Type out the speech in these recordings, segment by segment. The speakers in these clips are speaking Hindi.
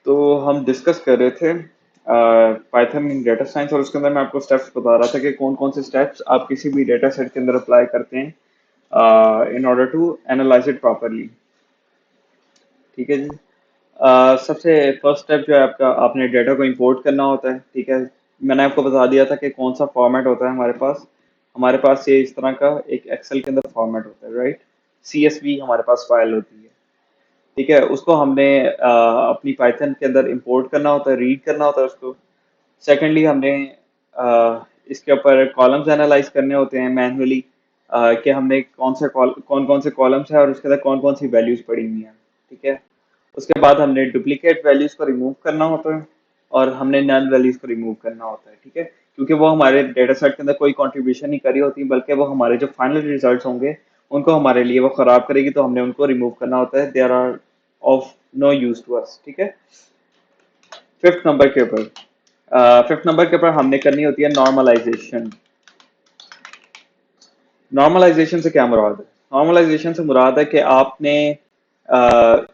तो हम डिस्कस कर रहे थे पाइथन इन डेटा साइंस, और उसके अंदर मैं आपको स्टेप्स बता रहा था कि कौन कौन से स्टेप्स आप किसी भी डेटा सेट के अंदर अप्लाई करते हैं in order to analyse it properly. ठीक है जी। सबसे फर्स्ट स्टेप जो है आपका, आपने डेटा को इंपोर्ट करना होता है। ठीक है, मैंने आपको बता दिया था कि कौन सा फॉर्मेट होता है हमारे पास ये इस तरह का एक एक्सेल के अंदर फॉर्मेट होता है, राइट। CSV हमारे पास फाइल होती है। ठीक है, उसको हमने अपनी पाइथन के अंदर इंपोर्ट करना होता है, रीड करना होता है उसको। सेकेंडली हमने इसके ऊपर कॉलम्स एनालाइज करने होते हैं मैन्युअली, कि हमने कौन कौन से कॉलम्स है और उसके अंदर कौन कौन सी वैल्यूज पड़ी हुई हैं। ठीक है, उसके बाद हमने डुप्लीकेट वैल्यूज को रिमूव करना होता है और हमने नल वैल्यूज को रिमूव करना होता है। ठीक है, क्योंकि वो हमारे डेटा सेट के अंदर कोई कंट्रीब्यूशन नहीं करी होती, बल्कि वो हमारे जो फाइनल रिजल्ट्स होंगे उनको हमारे लिए वो खराब करेगी, तो हमने उनको रिमूव करना होता है। They are of no use to us. ठीक है, फिफ्थ नंबर के ऊपर हमने करनी होती है नॉर्मलाइजेशन। नॉर्मलाइजेशन से क्या मुराद है? नॉर्मलाइजेशन से मुराद है कि आपने अ,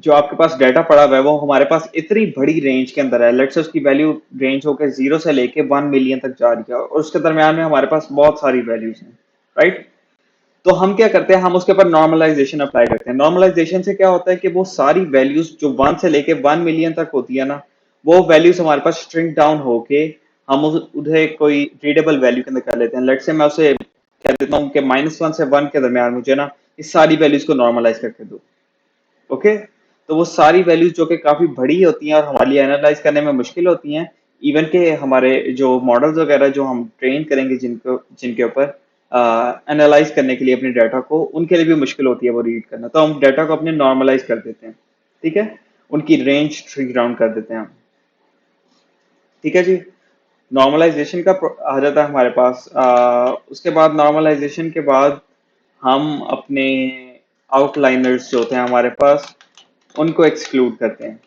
जो आपके पास डाटा पड़ा हुआ है वो हमारे पास इतनी बड़ी रेंज के अंदर है। लेट्स से उसकी वैल्यू रेंज होकर 0 से लेके 1 मिलियन तक जा रही है, और उसके दरम्यान में हमारे पास बहुत सारी वैल्यूज हैं, राइट। तो हम क्या करते हैं, हम उसके ऊपर नॉर्मलाइजेशन अप्लाई करते हैं। नॉर्मलाइजेशन से क्या होता है कि वो सारी वैल्यूज जो 1 से लेके 1 मिलियन तक होती है ना, वो वैल्यूज हमारे पास श्रिंक डाउन होके हम उन्हें कोई रीडेबल वैल्यू के अंदर कर लेते हैं। लेट से मैं उसे कह देता हूँ कि -1 से 1 के दरमियान मुझे ना इस सारी वैल्यूज को नॉर्मलाइज करके दो। ओके, तो वो सारी वैल्यूज जो कि काफी बड़ी होती हैं और हमारे लिए एनालाइज करने में मुश्किल होती हैं, इवन के हमारे जो मॉडल्स वगैरह जो हम ट्रेन करेंगे जिनको जिनके ऊपर एनालाइज करने के लिए अपने डाटा को, उनके लिए भी मुश्किल होती है वो रीड करना, तो हम डाटा को अपने नॉर्मलाइज कर देते हैं। ठीक है, उनकी रेंज श्रिंक डाउन कर देते हैं हम। ठीक है जी। नॉर्मलाइजेशन का आ जाता है हमारे पास। उसके बाद नॉर्मलाइजेशन के बाद हम अपने आउटलाइनर्स जो होते हैं हमारे पास, उनको एक्सक्लूड करते हैं।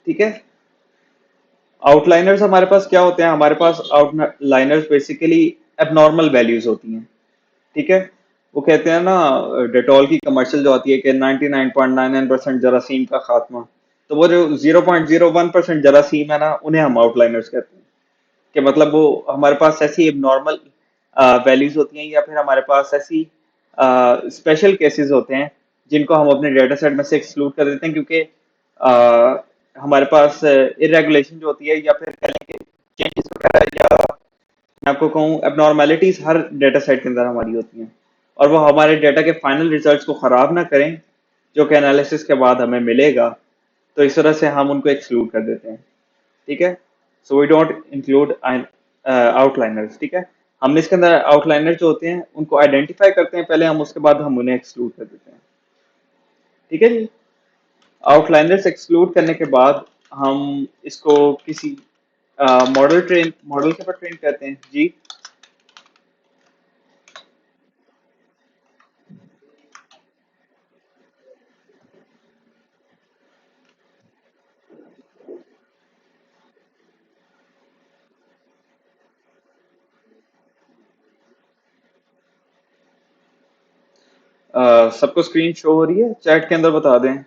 ठीक है, आउटलाइनर्स हमारे पास क्या होते हैं? हमारे पास आउटलाइनर्स बेसिकली एबनॉर्मल वैल्यूज होती हैं। ठीक है, वो कहते हैं ना, डेटॉल की कमर्शियल जो आती है कि 99.99% जरासीम का खात्मा, तो वो जो 0.01% जरासीम है ना, उन्हें हम आउटलाइनर्स कहते हैं। कि मतलब वो हमारे पास ऐसी एबनॉर्मल वैल्यूज होती हैं, या फिर हमारे पास ऐसी स्पेशल केसेस होते हैं जिनको हम अपने डेटा सेट में से एक्सक्लूड कर देते हैं, क्योंकि हमारे पास इरेगुलेशन जो होती है, या फिर कह लें कि चेंजेस वगैरह, या मैं आपको कहूँ एबनॉर्मेलिटीज हर डेटा सेट के अंदर हमारी होती हैं, और वो हमारे डेटा के फाइनल रिजल्ट्स को खराब ना करें जो कि एनालिसिस के बाद हमें मिलेगा। तो इस तरह से हम उनको एक्सक्लूड कर देते हैं। ठीक है, so we don't include outliners. ठीक है, हमने इसके अंदर आउटलाइनर जो होते हैं उनको आइडेंटिफाई करते हैं पहले हम, उसके बाद हम उन्हें एक्सक्लूड कर देते हैं। ठीक है जी। आउटलाइनर्स एक्सक्लूड करने के बाद हम इसको किसी मॉडल के ऊपर ट्रेन करते हैं जी। सबको स्क्रीन शो हो रही है? चैट के अंदर बता दें।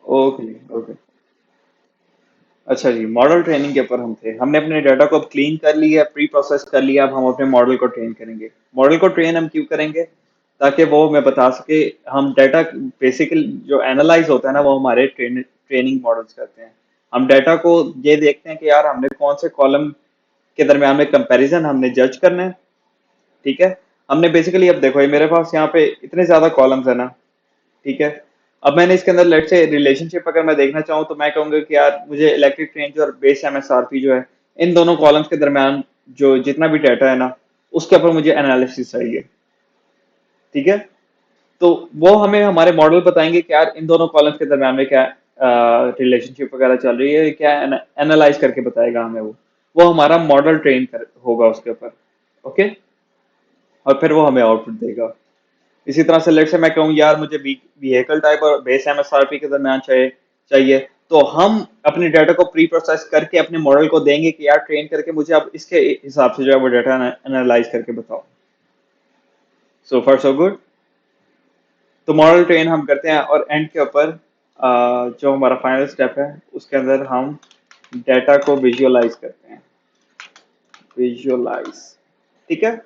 Okay okay. अच्छा जी, मॉडल ट्रेनिंग के ऊपर हम थे। हमने अपने डाटा को अब क्लीन कर लिया, प्री प्रोसेस कर लिया। अब हम अपने मॉडल को ट्रेन करेंगे। मॉडल को ट्रेन हम क्यों करेंगे? ताकि वो मैं बता सके, हम डाटा बेसिकली जो एनालाइज होता है ना, वो हमारे ट्रेनिंग मॉडल्स करते हैं। हम डाटा को ये देखते हैं कि यार हमने कौन से कॉलम के दरमियान में कंपैरिजन हमने जज करना है। ठीक है, हमने बेसिकली, अब देखो ये मेरे पास यहाँ पे इतने ज्यादा कॉलम्स है ना। ठीक है, अब मैंने इसके अंदर लेट से रिलेशनशिप अगर मैं देखना चाहूँ, तो मैं कहूंगा कि यार मुझे इलेक्ट्रिक रेंज और बेस MSRP जो है, इन दोनों कॉलम्स के दरमियान जो जितना भी डाटा है ना, उसके ऊपर मुझे एनालिसिस चाहिए। ठीक है, तो वो हमें हमारे मॉडल बताएंगे कि यार इन दोनों कॉलम्स के दरमियान में क्या रिलेशनशिप वगैरह चल रही है, क्या एनालाइज करके बताएगा हमें वो हमारा मॉडल ट्रेन कर होगा उसके ऊपर। ओके, और फिर वो हमें आउटपुट देगा। इसी तरह से लेट से मैं कहूँ यार मुझे व्हीकल टाइप और बेस MSRP के दरमियान चाहिए चाहिए, तो हम अपने डाटा को प्री प्रोसेस करके अपने मॉडल को देंगे कि यार ट्रेन करके मुझे अब इसके हिसाब से जो है वो डाटा एनालाइज करके बताओ। सो फार सो गुड। तो मॉडल ट्रेन हम करते हैं और एंड के ऊपर जो हमारा फाइनल स्टेप है उसके अंदर हम डाटा को विजुअलाइज करते हैं। विजुअलाइज, ठीक है।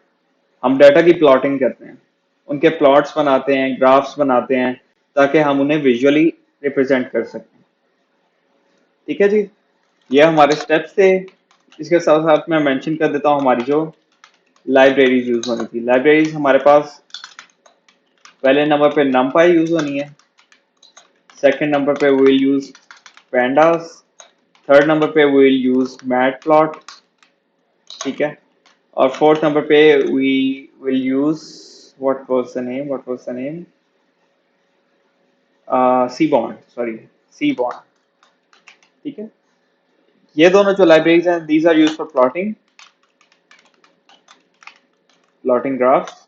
हम डाटा की प्लॉटिंग करते हैं, उनके प्लॉट्स बनाते हैं, ग्राफ्स बनाते हैं, ताकि हम उन्हें विजुअली रिप्रेजेंट कर सकें। ठीक है जी, ये हमारे स्टेप्स थे। इसके साथ साथ मैं मेंशन कर देता हूँ हमारी जो लाइब्रेरीज यूज होनी थी। लाइब्रेरीज हमारे पास पहले नंबर पे numpy यूज होनी है, सेकंड नंबर पे we will use pandas, third number पे वी विल यूज मैटप्लॉट, ठीक है। और फोर्थ नंबर पे we will use what was the name seaborn, sorry, seaborn, ठीक है। ये दोनों जो लाइब्रेरीज हैं these are use for plotting graphs,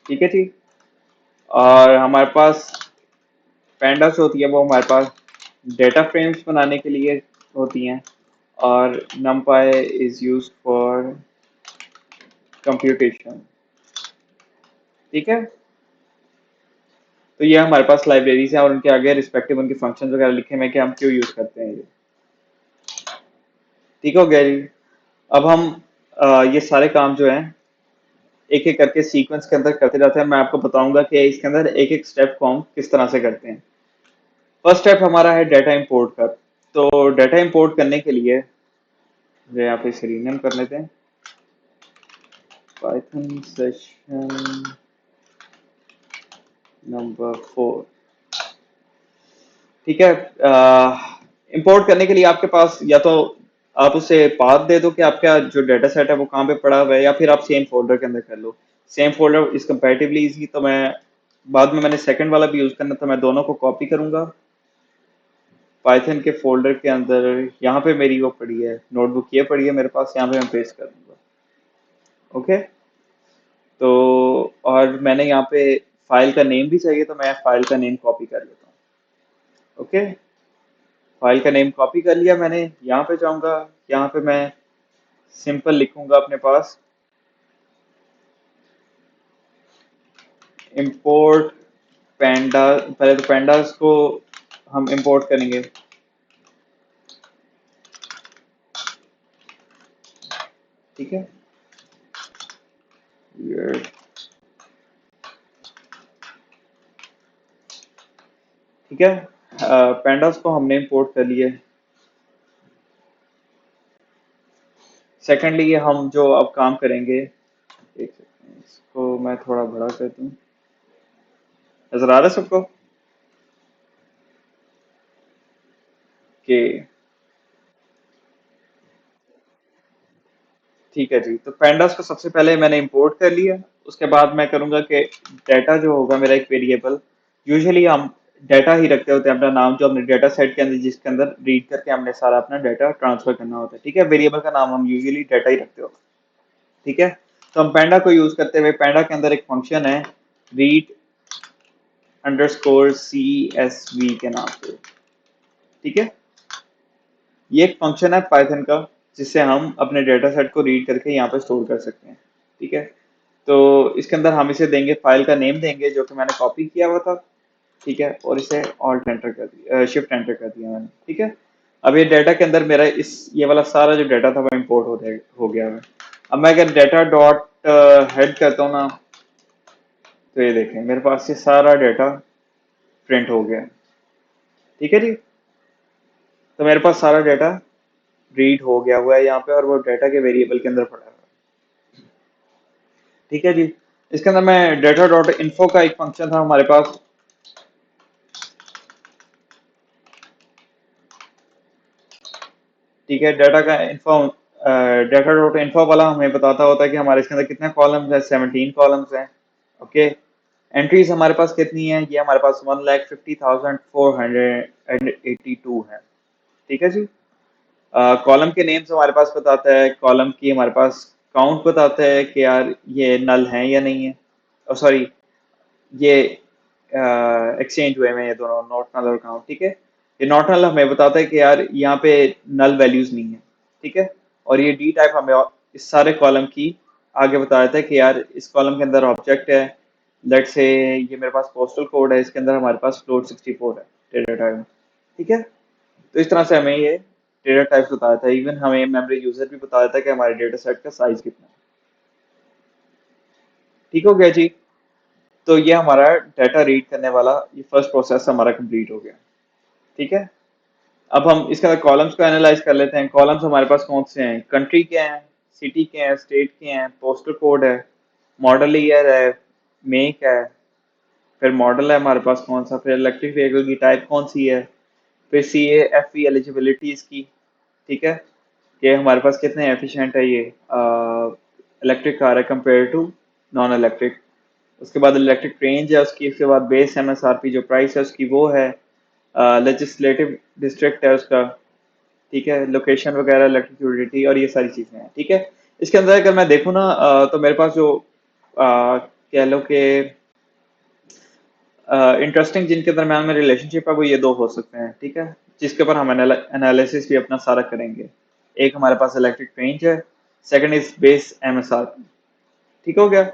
ठीक है जी। और हमारे पास pandas होती है, वो हमारे पास डेटा फ्रेम्स बनाने के लिए होती हैं, और numpy is use for computation, ठीक है। तो ये हमारे पास लाइब्रेरीज हैं और उनके आगे रिस्पेक्टिव उनके फंक्शंस वगैरह लिखे हुए हैं कि हम क्यों यूज करते हैं ये। ठीक हो गया जी। अब हम ये सारे काम जो हैं एक एक करके सीक्वेंस के अंदर करते जाते हैं। मैं आपको बताऊंगा कि इसके अंदर एक एक स्टेप को हम किस तरह से करते हैं। फर्स्ट स्टेप हमारा है डाटा इंपोर्ट का। तो डाटा इंपोर्ट करने के लिए मुझे यहाँ पे इसे रीनेम कर लेते हैं, पाइथन सेशन नंबर 4, ठीक है। इंपोर्ट करने के लिए आपके पास या तो आप उसे पाथ दे दो कि आपका जो डाटा सेट है वो कहाँ पे पड़ा हुआ है, या फिर आप सेम फोल्डर के अंदर कर लो। Same folder is comparatively easy, तो मैं बाद में मैंने सेकंड वाला भी यूज करना, तो मैं दोनों को कॉपी करूंगा पाइथन के फोल्डर के अंदर। यहाँ पे मेरी वो पड़ी है नोटबुक, ये पड़ी है मेरे पास, यहाँ पे मैं पेस्ट कर दूंगा। ओके, तो और मैंने यहाँ पे फाइल का नेम भी चाहिए, तो मैं फाइल का नेम कॉपी कर लेता हूँ। ओके, फाइल का नेम कॉपी कर लिया मैंने। यहाँ पे जाऊंगा, यहाँ पे मैं सिंपल लिखूंगा अपने पास इंपोर्ट पैंडा। पहले तो पैंडास को हम इंपोर्ट करेंगे, ठीक है। ये ठीक है, पैंडास को हमने इंपोर्ट कर लिए। सेकेंडली हम जो अब काम करेंगे, एक सेकंड, इसको मैं थोड़ा बड़ा कर दूं, नजर आ रहा है सबको कि ठीक है जी। तो पैंडास को सबसे पहले मैंने इंपोर्ट कर लिया। उसके बाद मैं करूंगा कि डाटा जो होगा मेरा एक वेरिएबल, यूजुअली हम डाटा ही रखते होते हैं अपना नाम, जो अपने डाटा सेट के अंदर जिसके अंदर रीड करके हमने सारा अपना डाटा ट्रांसफर करना होता है, ठीक है। वेरिएबल का नाम हम यूजुअली डाटा ही रखते होते हैं, ठीक है। तो हम पैंडा को यूज करते हुए पैंडा के अंदर एक फंक्शन है रीड अंडरस्कोर CSV के नाम से, ठीक है। ये एक फंक्शन है पाइथन का जिससे हम अपने डेटा सेट को रीड करके यहाँ पे स्टोर कर सकते हैं, ठीक है। तो इसके अंदर हम इसे देंगे, फाइल का नेम देंगे जो कि मैंने कॉपी किया हुआ था, ठीक है। और इसे ऑल्ट एंटर कर दिया, शिफ्ट एंटर कर दिया मैंने, ठीक है। अब ये डाटा के अंदर मेरा इस ये वाला सारा जो डाटा था वो इम्पोर्ट हो गया है। अब मैं अगर डाटा डॉट हेड करता हूँ ना, तो ये देखें मेरे पास ये सारा डाटा प्रिंट हो गया है, ठीक है जी। तो मेरे पास सारा डाटा रीड हो गया हुआ है यहाँ पे, और वो डाटा के वेरिएबल के अंदर पड़ा हुआ है, ठीक है जी। इसके अंदर मैं डाटा डॉट इन्फो का एक फंक्शन था हमारे पास, ठीक है। डाटा डॉट इन्फो वाला हमें बताता होता है कि हमारे इसके अंदर कितने कॉलम्स हैं, 17 कॉलम्स हैं, ओके। एंट्रीज हमारे पास कितनी है, ये हमारे पास 1,50,482 है, ठीक है जी। कॉलम के नेम्स हमारे पास बताता है, कॉलम की हमारे पास काउंट बताता है कि यार ये नल है या नहीं है, सॉरी, ये एक्सचेंज हुए हैं ये दोनों नॉट नल और काउंट, ठीक है। ये नॉट नल हमें बताता है कि यार यहाँ पे नल वैल्यूज नहीं है, ठीक है। और ये डी टाइप हमें इस सारे कॉलम की आगे बता देता है कि यार इस कॉलम के अंदर ऑब्जेक्ट है, लेट से ये मेरे पास पोस्टल कोड है, इसके अंदर हमारे पास फ्लोट 64 है डेटा टाइप में, ठीक है। तो इस तरह से हमें ये डेटा टाइप्स बताया था। इवन हमें मेमोरी यूजर भी बताया था कि हमारे डेटा सेट का साइज कितना है। ठीक हो गया जी। तो ये हमारा डाटा रीड करने वाला ये फर्स्ट प्रोसेस हमारा कंप्लीट हो गया, ठीक है। अब हम इसके अंदर कॉलम्स को एनालाइज कर लेते हैं। कॉलम्स हमारे पास कौन से हैं? कंट्री के हैं, सिटी के हैं, स्टेट के हैं, पोस्टल कोड है, मॉडल ईयर है, मेक है, फिर मॉडल है हमारे पास कौन सा, फिर इलेक्ट्रिक व्हीकल की टाइप कौन सी है, फिर सी ए एफ ई एलिजिबिलिटी इसकी, ठीक है, कि हमारे पास कितने एफिशिएंट है ये इलेक्ट्रिक कार है कंपेयर टू नॉन इलेक्ट्रिक। उसके बाद इलेक्ट्रिक रेंज है उसकी, उसके बाद बेस एमएसआरपी जो प्राइस है उसकी वो है, लेजिस्लेटिव डिस्ट्रिक्ट है उसका, ठीक है, लोकेशन वगैरह, इलेक्ट्रिक यूटिलिटी और ये सारी चीजें हैं, ठीक है। इसके अंदर अगर मैं देखूँ ना तो मेरे पास जो कह लो कि इंटरेस्टिंग जिनके दरम्यान में रिलेशनशिप है वो ये दो हो सकते हैं, ठीक है, जिसके ऊपर हम एनालिसिस भी अपना सारा करेंगे। एक हमारे पास इलेक्ट्रिक रेंज है, सेकंड इज बेस एमएसआरपी, ठीक हो गया।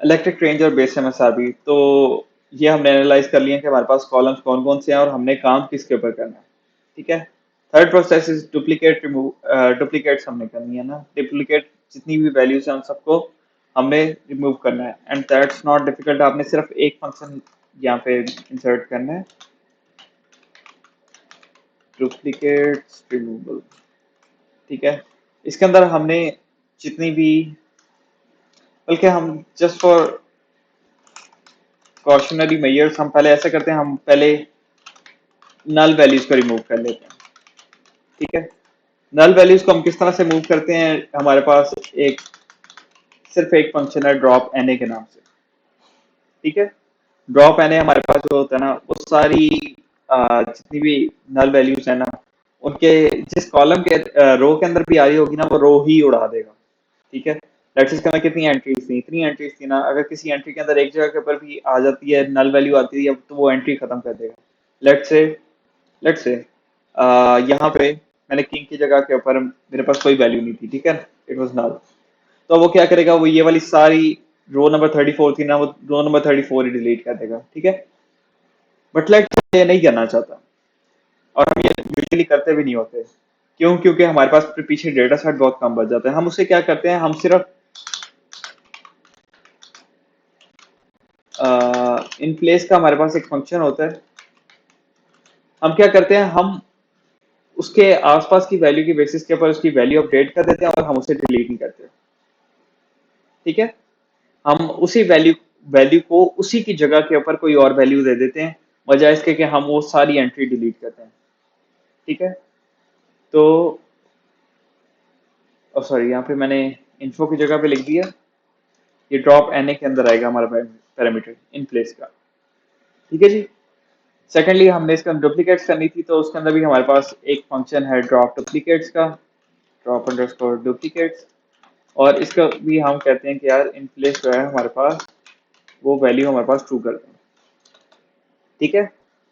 इलेक्ट्रिक रेंज और बेस एमएसआरपी, तो ये हमने एनालाइज कर लिया कि हमारे पास कॉलम्स कौन कौन से हैं और हमने काम किसके ऊपर करना है, ठीक है। Third process is duplicate remove, duplicates हमने करनी है ना, डुप्लीकेट जितनी भी वैल्यूज हैं उन सबको हमने रिमूव करना है, एंड दैट्स नॉट डिफिकल्ट। आपने सिर्फ एक फंक्शन यहाँ पे इंसर्ट करना है, डुप्लीकेट्स रिमूवल, ठीक है। इसके अंदर हमने जितनी भी, बल्कि हम जस्ट फॉर कॉशनरी मेजर्स हम पहले ऐसे करते हैं, हम पहले नल वैल्यूज को रिमूव कर लेते हैं, ठीक है। नल वैल्यूज को हम किस तरह से मूव करते हैं? हमारे पास एक सिर्फ एक फंक्शन है ड्रॉप एन ए के नाम से, ठीक है। ड्रॉप एन ए हमारे पास जो होता है ना वो सारी जितनी भी नल वैल्यूज है ना उनके जिस कॉलम के रो के अंदर भी आ रही होगी ना वो रो ही उड़ा देगा, ठीक है। लेट्स इसके अंदर कितनी एंट्रीज थी? इतनी एंट्रीज थी ना, अगर किसी एंट्री के अंदर एक जगह के ऊपर भी आ जाती है नल वैल्यू आती है तो वो एंट्री खत्म कर देगा। लेट्स से यहाँ पे मैंने किंग की जगह के ऊपर मेरे पास कोई वैल्यू नहीं थी, ठीक है, इट वाज नल। तो वो क्या करेगा, वो ये वाली सारी रो नंबर 34 थी ना वो रो नंबर 34 ही डिलीट कर देगा, ठीक है। बट लेट्स ये नहीं करना चाहता और हम ये यूजुअली करते भी नहीं होते। क्यों? क्योंकि हमारे पास पीछे डेटा सेट बहुत कम बच जाता है। हम उसे क्या करते हैं, हम सिर्फ इन प्लेस का हमारे पास एक फंक्शन होता है, हम क्या करते हैं, हम उसके आसपास की वैल्यू की बेसिस के ऊपर उसकी वैल्यू अपडेट कर देते हैं और हम उसे डिलीट नहीं करते, ठीक है। हम उसी वैल्यू वैल्यू को उसी की जगह के ऊपर कोई और वैल्यू दे देते हैं बजाय इसके कि हम वो सारी एंट्री डिलीट करते हैं, ठीक है। तो सॉरी यहाँ पे मैंने इन्फो की जगह पे लिख दिया, ये ड्रॉप एन ए के अंदर आएगा हमारा पैरामीटर इन प्लेस का, ठीक है जी। सेकेंडली हमने इसका डुप्लीकेट्स करनी थी तो उसके अंदर भी हमारे पास एक फंक्शन है ड्रॉप डुप्लीकेट्स का, ड्रॉप अंडरस्कोर डुप्लीकेट्स, और इसका भी हम कहते हैं कि यार इन प्लेस जो है हमारे पास वो वैल्यू हमारे पास ट्रू कर दें, ठीक है।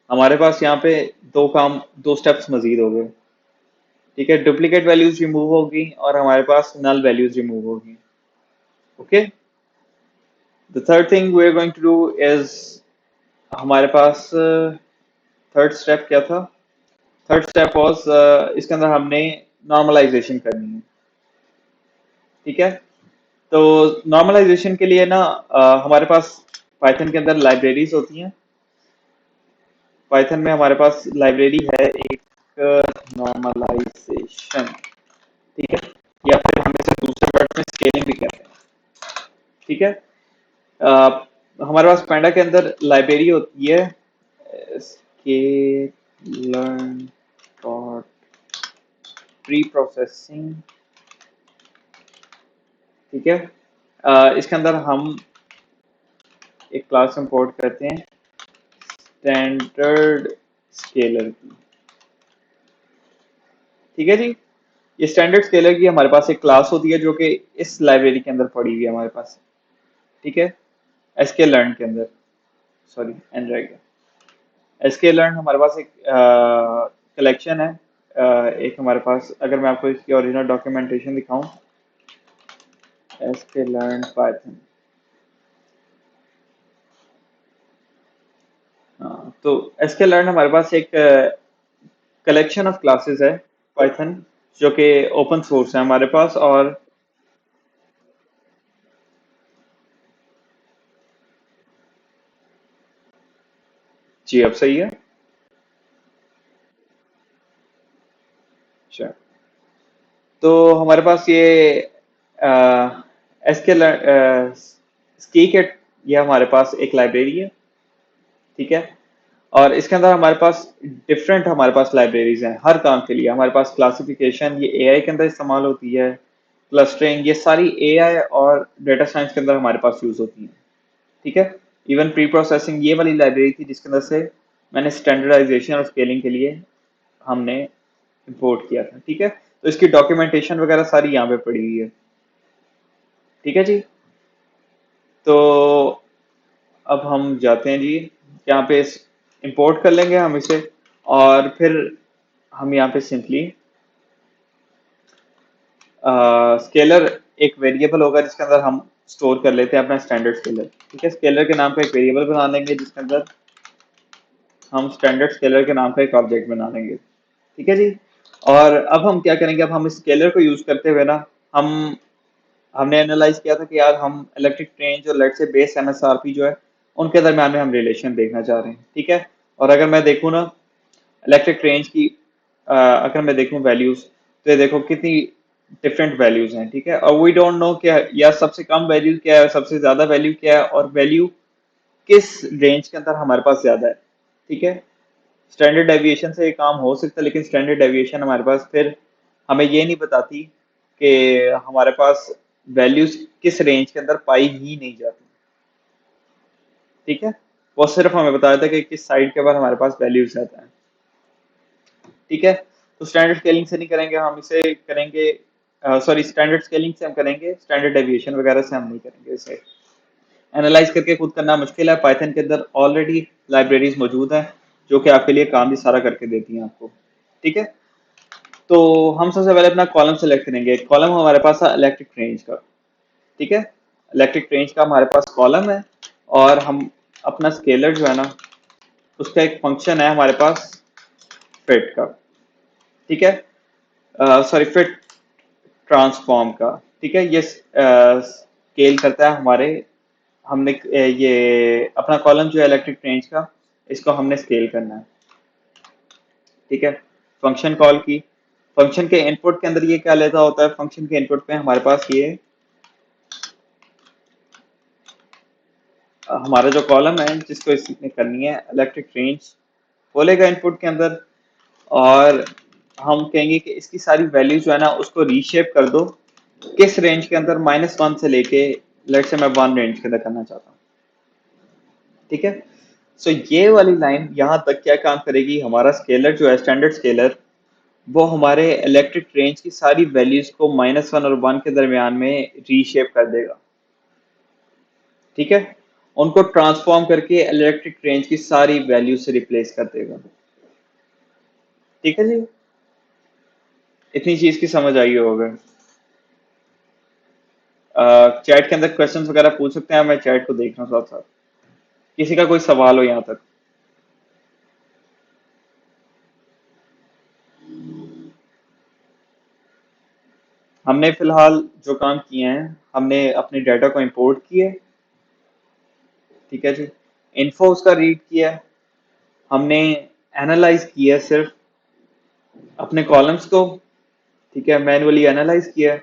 हमारे पास यहाँ पे दो स्टेप्स मजीद हो गए, ठीक है। डुप्लीकेट वैल्यूज रिमूव होगी और हमारे पास नल वैल्यूज रिमूव होगी, okay. The third thing we are going to do is, हमारे पास थर्ड स्टेप क्या था? थर्ड स्टेप वाज इसके अंदर हमने नॉर्मलाइजेशन करनी है, ठीक है। तो नॉर्मलाइजेशन के लिए ना हमारे पास पाइथन के अंदर लाइब्रेरीज होती हैं। पाइथन में हमारे पास लाइब्रेरी है एक नॉर्मलाइजेशन, ठीक है, या फिर हम इसे दूसरे वर्ड में स्केलिंग भी कहते हैं, ठीक है। हमारे पास पैंडा के अंदर लाइब्रेरी होती है स्केलर्न डॉट प्री प्रोसेसिंग, ठीक है। इसके अंदर हम एक क्लास इंपोर्ट करते हैं स्टैंडर्ड स्केलर की, ठीक है जी। ये स्टैंडर्ड स्केलर की हमारे पास एक क्लास होती है जो कि इस लाइब्रेरी के अंदर पड़ी हुई है हमारे पास, ठीक है, एसके लर्न के अंदर। सॉरी एन रह गया। एसके लर्न हमारे पास एक कलेक्शन है, एक हमारे पास, अगर मैं आपको इसकी ओरिजिनल डॉक्यूमेंटेशन दिखाऊं, एसके लर्न पाइथन। हाँ, तो एसके लर्न हमारे पास एक कलेक्शन ऑफ क्लासेस है पाइथन, जो कि ओपन सोर्स है हमारे पास। और जी अब सही है। अच्छा, तो हमारे पास ये एसके स्कीकेट, ये हमारे पास एक लाइब्रेरी है, ठीक है। और इसके अंदर हमारे पास डिफरेंट, हमारे पास लाइब्रेरीज हैं हर काम के लिए। हमारे पास क्लासिफिकेशन, ये एआई के अंदर इस्तेमाल होती है। क्लस्टरिंग, ये सारी एआई और डेटा साइंस के अंदर हमारे पास यूज होती है, ठीक है। इवन प्री प्रोसेसिंग, ये वाली लाइब्रेरी थी जिसके अंदर से मैंने स्टैंडर्डाइजेशन और स्केलिंग के लिए हमने इंपोर्ट किया था, ठीक है। तो इसकी डॉक्यूमेंटेशन वगैरह सारी यहाँ पे पड़ी हुई है, ठीक है जी। तो अब हम जाते हैं जी, यहाँ पे इंपोर्ट कर लेंगे हम इसे। और फिर हम यहाँ पे सिंपली स्केलर, एक वेरिएबल होगा जिसके अंदर हम स्टोर कर लेते हैं अपना स्टैंडर्ड स्केलर, ठीक है। स्केलर के नाम का एक वेरिएबल बना लेंगे जिसके अंदर हम स्टैंडर्ड स्केलर के नाम का एक ऑब्जेक्ट बना लेंगे, ठीक है जी। और अब हम क्या करेंगे, अब हम इस स्केलर को यूज करते हुए ना, हम हमने एनालाइज किया था कि यार हम इलेक्ट्रिक रेंज और लेट से बेस एमएसआरपी जो है, उनके दरम्यान में हम रिलेशन देखना चाह रहे हैं, ठीक है। और अगर मैं देखूँ ना इलेक्ट्रिक रेंज की, अगर मैं देखूँ वैल्यूज, तो ये देखो कितनी डिफरेंट वैल्यूज हैं, ठीक है। और वी डोंट नो क्या यार सबसे कम वैल्यू क्या है, सबसे ज्यादा वैल्यू क्या है, और वैल्यू किस रेंज के अंदर हमारे पास ज्यादा है, ठीक है। स्टैंडर्ड डेविएशन से ये काम हो सकता है, लेकिन स्टैंडर्ड डेविएशन हमारे पास फिर हमें ये नहीं बताती कि हमारे पास वैल्यूज किस रेंज के अंदर पाई ही नहीं जाती, ठीक है। वो सिर्फ हमें बताया था कि किस साइड के बाद हमारे पास वैल्यूज रहता है, ठीक है। तो स्टैंडर्ड स्केलिंग से नहीं करेंगे, हम इसे करेंगे, सॉरी स्टैंडर्ड स्केलिंग से हम करेंगे, स्टैंडर्ड डेविएशन वगैरह से हम नहीं करेंगे। इसे एनालाइज करके खुद करना मुश्किल है, पाइथन के अंदर ऑलरेडी लाइब्रेरीज मौजूद हैं जो कि आपके लिए काम भी सारा करके देती हैं आपको, ठीक है। तो हम सबसे पहले अपना कॉलम सेलेक्ट करेंगे। कॉलम हमारे पास है इलेक्ट्रिक रेंज का, ठीक है। इलेक्ट्रिक रेंज का हमारे पास कॉलम है। और हम अपना स्केलर जो है ना, उसका एक फंक्शन है हमारे पास फिट का, ठीक है। सॉरी फिट ट्रांसफॉर्म का, ठीक है। ये स्केल करता है हमारे, हमने ये अपना कॉलम जो है इलेक्ट्रिक रेंज का, इसको हमने स्केल करना है, ठीक है। फंक्शन कॉल की, फंक्शन के इनपुट के अंदर ये क्या लेता होता है, फंक्शन के इनपुट पे हमारे पास ये हमारा जो कॉलम है जिसको इसने करनी है इलेक्ट्रिक रेंज, बोलेगा इनपुट के अंदर। और हम कहेंगे कि इसकी सारी वैल्यू जो है ना उसको रीशेप कर दो, किस रेंज के अंदर, -1 से लेके लेट से मैं 1 रेंज के अंदर करना चाहता हूँ, ठीक है। सो ये वाली लाइन यहाँ तक क्या काम करेगी, हमारा स्केलर जो है स्टैंडर्ड स्केलर, वो हमारे इलेक्ट्रिक रेंज की सारी वैल्यूज को -1 और 1 के दरमियान में रीशेप कर देगा, ठीक है। उनको ट्रांसफॉर्म करके इलेक्ट्रिक रेंज की सारी वैल्यू से रिप्लेस कर देगा, ठीक है जी। इतनी चीज की समझ आई होगा। चैट के अंदर क्वेश्चंस वगैरह पूछ सकते हैं, मैं चैट को देख रहा हूँ साथ साथ, किसी का कोई सवाल हो यहाँ तक। हमने फिलहाल जो काम किए हैं, हमने अपने डाटा को इंपोर्ट किए, ठीक है जी। इन्फो उसका रीड किया, हमने एनालाइज किया सिर्फ अपने कॉलम्स को, ठीक है, मैनुअली एनालाइज किया।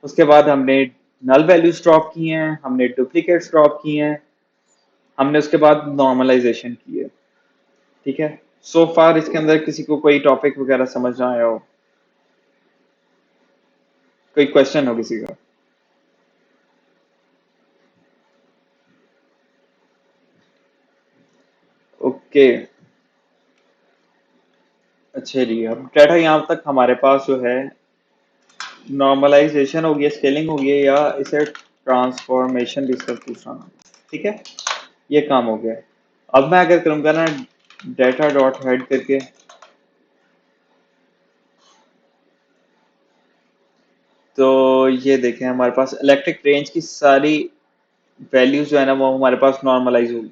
उसके बाद हमने नल वैल्यूज ड्रॉप किए हैं, हमने डुप्लीकेट्स ड्रॉप किए हैं, हमने उसके बाद नॉर्मलाइजेशन किए, ठीक है। सो फार इसके अंदर किसी को कोई टॉपिक वगैरह समझ ना आया हो, कोई क्वेश्चन हो किसी का। ओके, अच्छा जी। अब डाटा यहाँ तक हमारे पास जो है, नॉर्मलाइजेशन हो गया, स्केलिंग हो गया, या इसे ट्रांसफॉर्मेशन भी इसका पूछना, ठीक है, ये काम हो गया है। अब मैं अगर करूंगा ना डेटा डॉट हेड करके, तो ये देखें हमारे पास इलेक्ट्रिक रेंज की सारी वैल्यूज जो है ना वो हमारे पास नॉर्मलाइज होगी।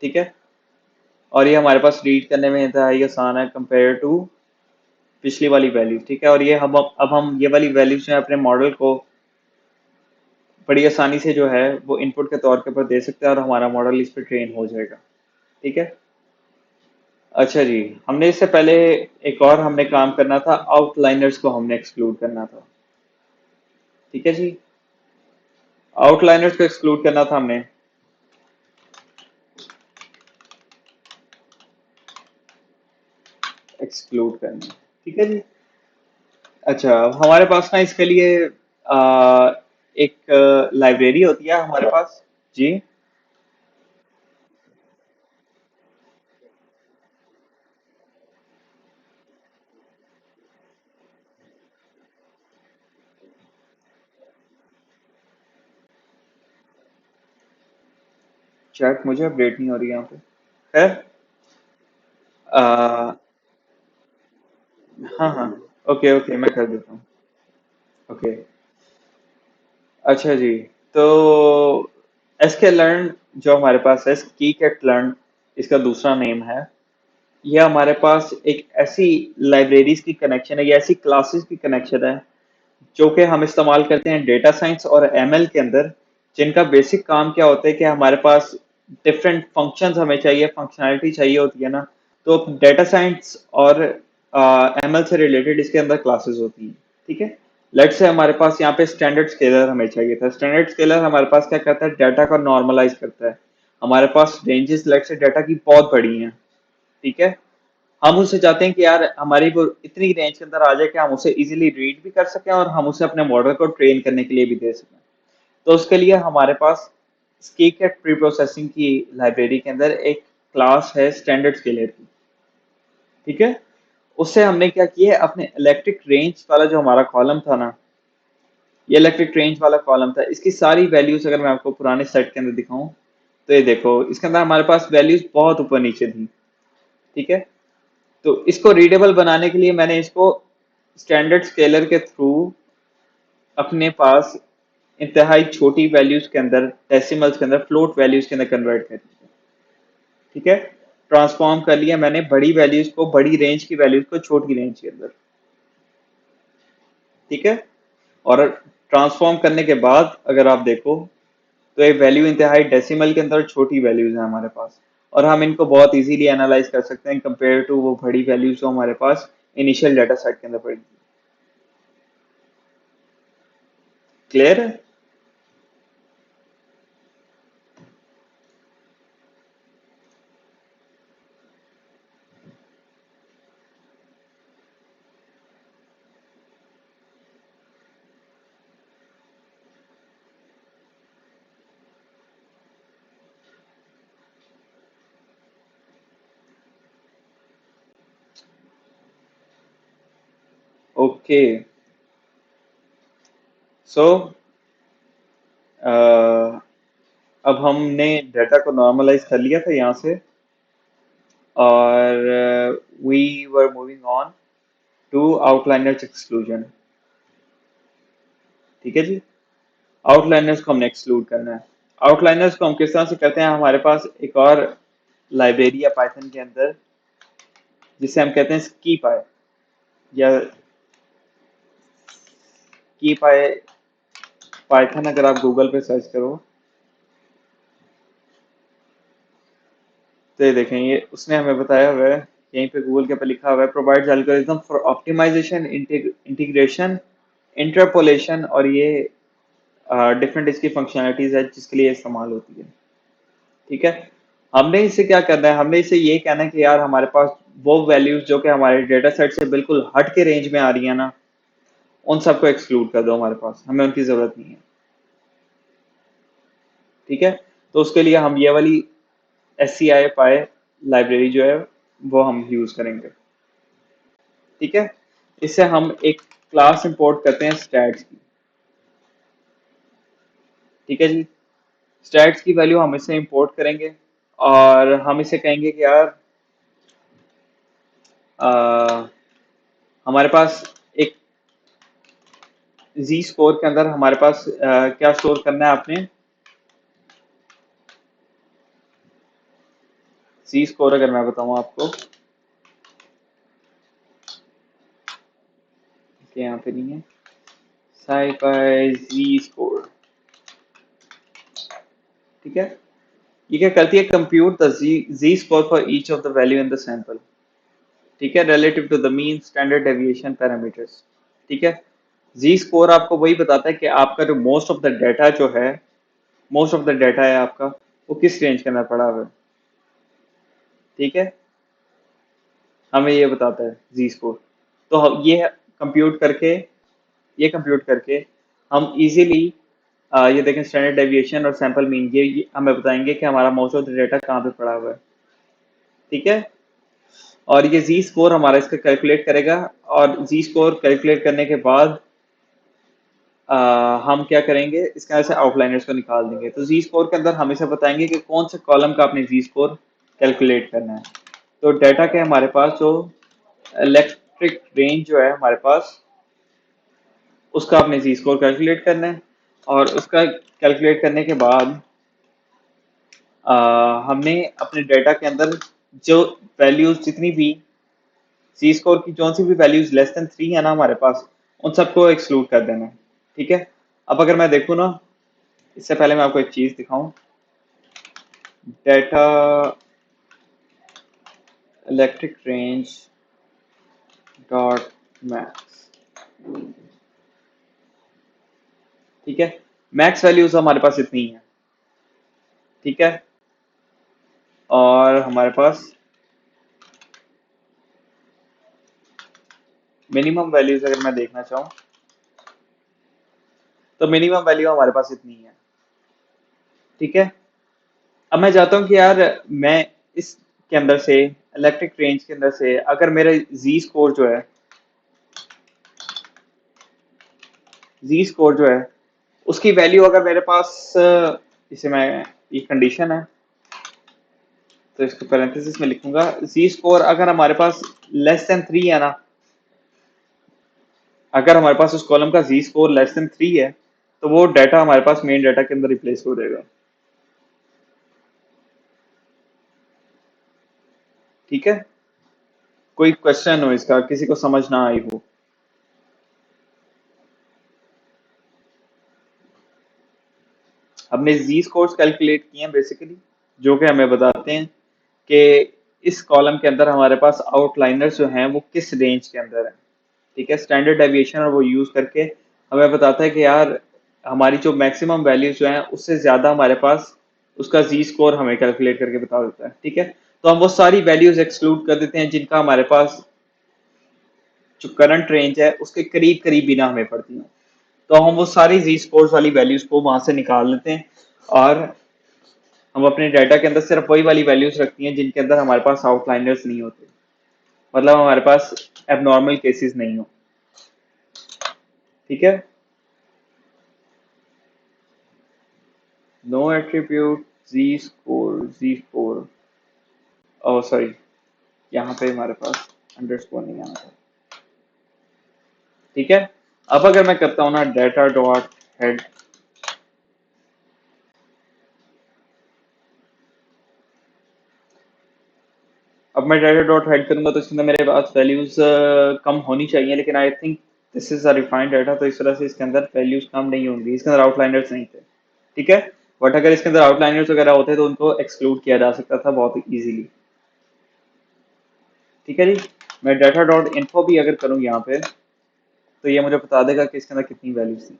ठीक है, और ये हमारे पास रीड करने में इंतहाई आसान है कंपेयर टू पिछली वाली वैल्यू। ठीक है, और ये हम अब हम ये वाली वैल्यूज जो है अपने मॉडल को बड़ी आसानी से जो है वो इनपुट के तौर के ऊपर दे सकते हैं और हमारा मॉडल इस पर ट्रेन हो जाएगा। ठीक है। अच्छा जी, हमने इससे पहले एक और हमने काम करना था, आउटलाइनर्स को हमने एक्सक्लूड करना था। ठीक है जी, आउटलाइनर्स को एक्सक्लूड करना था हमने। एक्सक्लूड करना, ठीक है जी। अच्छा, हमारे पास ना इसके लिए एक लाइब्रेरी होती है हमारे पास जी। चैट मुझे अपडेट नहीं हो रही यहाँ पे। खैर, आ, हाँ हाँ, ओके ओके, मैं कर देता हूँ। ओके, अच्छा जी। तो एसके लर्न जो हमारे पास है, की कैट लर्न इसका दूसरा नेम है। ये हमारे पास एक ऐसी लाइब्रेरीज की कनेक्शन है, ये ऐसी क्लासेस की कनेक्शन है जो कि हम इस्तेमाल करते हैं डेटा साइंस और एमएल के अंदर, जिनका बेसिक काम क्या होता है कि हमारे पास डिफरेंट फंक्शंस हमें चाहिए, फंक्शनैलिटी चाहिए होती है ना। तो डेटा साइंस और एमएल से रिलेटेड इसके अंदर क्लासेस होती हैं। ठीक है, लेट्स से हमारे पास यहाँ पे स्टैंडर्ड स्केलर हमें चाहिए था। स्टैंडर्ड स्केलर हमारे पास क्या करता है, डाटा को नॉर्मलाइज करता है। हमारे पास रेंजेस लेट्स से डाटा की बहुत बड़ी हैं। ठीक है, हम उससे चाहते हैं कि यार हमारी वो इतनी रेंज के अंदर आ जाए कि हम उसे इजीली रीड भी कर सकें और हम उसे अपने मॉडल को ट्रेन करने के लिए भी दे सकें। तो उसके लिए हमारे पास स्कीकैट प्री प्रोसेसिंग की लाइब्रेरी के अंदर एक क्लास है स्टैंडर्ड स्केलर की। ठीक है, उससे हमने क्या किया है, अपने इलेक्ट्रिक रेंज वाला जो हमारा कॉलम था ना, ये इलेक्ट्रिक रेंज वाला कॉलम था, इसकी सारी वैल्यूज अगर मैं आपको पुराने सेट के अंदर दिखाऊं, तो ये देखो इसके अंदर हमारे पास वैल्यूज बहुत ऊपर नीचे थी। ठीक है, तो इसको रीडेबल बनाने के लिए मैंने इसको स्टैंडर्ड स्केलर के थ्रू अपने पास इंतहाई छोटी वैल्यूज के अंदर, डेसिमल्स के अंदर, फ्लोट वैल्यूज के अंदर कन्वर्ट कर दिया। ठीक है, ट्रांसफॉर्म कर लिया मैंने बड़ी वैल्यूज को, बड़ी रेंज की वैल्यूज को छोटी रेंज के अंदर। ठीक है, और ट्रांसफॉर्म करने के बाद अगर आप देखो तो ये वैल्यू इंतहाई डेसिमल के अंदर छोटी वैल्यूज हैं हमारे पास, और हम इनको बहुत इजीली एनालाइज कर सकते हैं कंपेयर टू वो बड़ी वैल्यूज जो हमारे पास इनिशियल डाटा सेट के अंदर पड़ी। क्लियर है? ओके, सो अब हमने डाटा को नॉर्मलाइज कर लिया था यहाँ से, और we were moving on to outliners exclusion. ठीक है जी, आउटलाइनर्स को हमने एक्सक्लूड करना है। आउटलाइनर्स को हम किस तरह से करते हैं, हमारे पास एक और लाइब्रेरी है पाइथन के अंदर जिसे हम कहते हैं स्की पाई, या की पाई पाइथन। अगर आप गूगल पे सर्च करो तो ये देखें, ये उसने हमें बताया हुआ है, यहीं पे गूगल के ऊपर लिखा हुआ है, provides algorithm for optimisation, integration, interpolation, और ये डिफरेंट इसकी फंक्शनलिटीज है जिसके लिए इस्तेमाल होती है। ठीक है, हमने इससे क्या करना है, हमने इससे ये कहना है कि यार हमारे पास वो वैल्यूज जो कि हमारे डेटा सेट से बिल्कुल हट के रेंज में आ रही है ना, उन सबको एक्सक्लूड कर दो, हमारे पास हमें उनकी जरूरत नहीं है। ठीक है, तो उसके लिए हम ये वाली एस सी आई पाई लाइब्रेरी जो है वो हम यूज करेंगे। ठीक है, इससे हम एक क्लास इंपोर्ट करते हैं स्टैट्स की। ठीक है जी, स्टैट्स की वैल्यू हम इससे इंपोर्ट करेंगे और हम इसे कहेंगे कि यार अ, हमारे पास एक जी स्कोर के अंदर हमारे पास क्या स्टोर करना है आपने। जी स्कोर अगर मैं बताऊं आपको कि यहाँ पे नहीं है, साइपाई जी स्कोर, ठीक है। ये क्या करती है, compute the Z score for each of the value in the sample, ठीक है, relative to the mean standard deviation parameters, ठीक है। जी स्कोर आपको वही बताता है कि आपका जो मोस्ट ऑफ द डाटा जो है, मोस्ट ऑफ द डाटा है आपका, वो किस रेंज के अंदर पड़ा हुआ है, ठीक है। हमें ये बताता है जी स्कोर। तो हम ये कंप्यूट करके, ये कंप्यूट करके हम इजीली ये देखें स्टैंडर्ड डेविएशन और सैंपल मीन, ये हमें बताएंगे कि हमारा मोस्ट ऑफ द डाटा कहाँ पे पड़ा हुआ है, ठीक है। और ये जी स्कोर हमारा इसका कैलकुलेट करेगा, और जी स्कोर कैलकुलेट करने के बाद हम क्या करेंगे, इसके अंदर से आउटलाइनर्स को निकाल देंगे। तो जी स्कोर के अंदर हम इसे बताएंगे कि कौन से कॉलम का आपने जी स्कोर कैलकुलेट करना है। तो डाटा के हमारे पास जो इलेक्ट्रिक रेंज जो है हमारे पास, उसका आपने जी स्कोर कैलकुलेट करना है। और उसका कैलकुलेट करने के बाद हमने अपने डाटा के अंदर जो वैल्यूज जितनी भी सी स्कोर की जो सी भी वैल्यूज लेस देन 3 है ना हमारे पास, उन सबको एक्सक्लूड कर देना है, ठीक है। अब अगर मैं देखूँ ना, इससे पहले मैं आपको एक चीज दिखाऊं, data electric range dot max, ठीक है। मैक्स वैल्यूज हमारे पास इतनी है, ठीक है। और हमारे पास मिनिमम वैल्यूज अगर मैं देखना चाहूँ, तो मिनिमम वैल्यू हमारे पास इतनी है, ठीक है। अब मैं चाहता हूँ कि यार मैं इसके अंदर से, इलेक्ट्रिक रेंज के अंदर से, अगर मेरा जी स्कोर जो है, जी स्कोर जो है उसकी वैल्यू अगर मेरे पास इसे मैं, ये कंडीशन है तो इसको पैरेंथेसिस में लिखूंगा, जी स्कोर अगर हमारे पास लेस देन 3 है ना, अगर हमारे पास उस कॉलम का जी स्कोर लेस देन 3 है, तो वो डाटा हमारे पास मेन डाटा के अंदर रिप्लेस हो जाएगा, ठीक है। कोई क्वेश्चन हो इसका, किसी को समझ ना आई हो। हमने जी स्कोर्स कैलकुलेट किए हैं बेसिकली, जो कि हमें बताते हैं कि इस कॉलम के अंदर हमारे पास आउटलाइनर्स जो हैं वो किस रेंज के अंदर है, ठीक है। स्टैंडर्ड डेविएशन और वो यूज करके हमें बताता है कि यार हमारी जो मैक्सिमम वैल्यूज जो हैं उससे ज्यादा हमारे पास उसका जी स्कोर हमें कैलकुलेट करके बता देता है, ठीक है। तो हम वो सारी वैल्यूज एक्सक्लूड कर देते हैं जिनका हमारे पास जो करंट रेंज है उसके करीब करीब भी ना हमें पड़ती है। तो हम वो सारी जी स्कोर्स वाली वैल्यूज को वहां से निकाल लेते हैं, और हम अपने डाटा के अंदर सिर्फ वही वाली वैल्यूज रखती हैं जिनके अंदर हमारे पास आउटलाइनर्स नहीं होते, मतलब हमारे पास एबनॉर्मल केसेस नहीं हो, ठीक है। नो एट्रीब्यूट जी स्कोर, जी स्कोर, ओ सॉरी, यहाँ पे हमारे पास अंडरस्कोर नहीं आना था, ठीक है। अब अगर मैं करता हूँ ना डाटा डॉट हेड, अब मैं डाटा डॉट हेड करूंगा तो इसके अंदर मेरे पास वैल्यूज कम होनी चाहिए, लेकिन I think this is a refined data, तो इस तरह से इसके अंदर वैल्यूज कम नहीं होंगी, इसके अंदर आउटलाइनर्स नहीं थे, ठीक है। बट अगर इसके अंदर आउटलाइनर्स वगैरह होते तो उनको एक्सक्लूड किया जा सकता था बहुत इजीली, ठीक है जी। मैं डाटा डॉट इन्फो भी अगर करूँ यहाँ पे, तो ये मुझे बता देगा कि इसके अंदर कितनी वैल्यूज थी,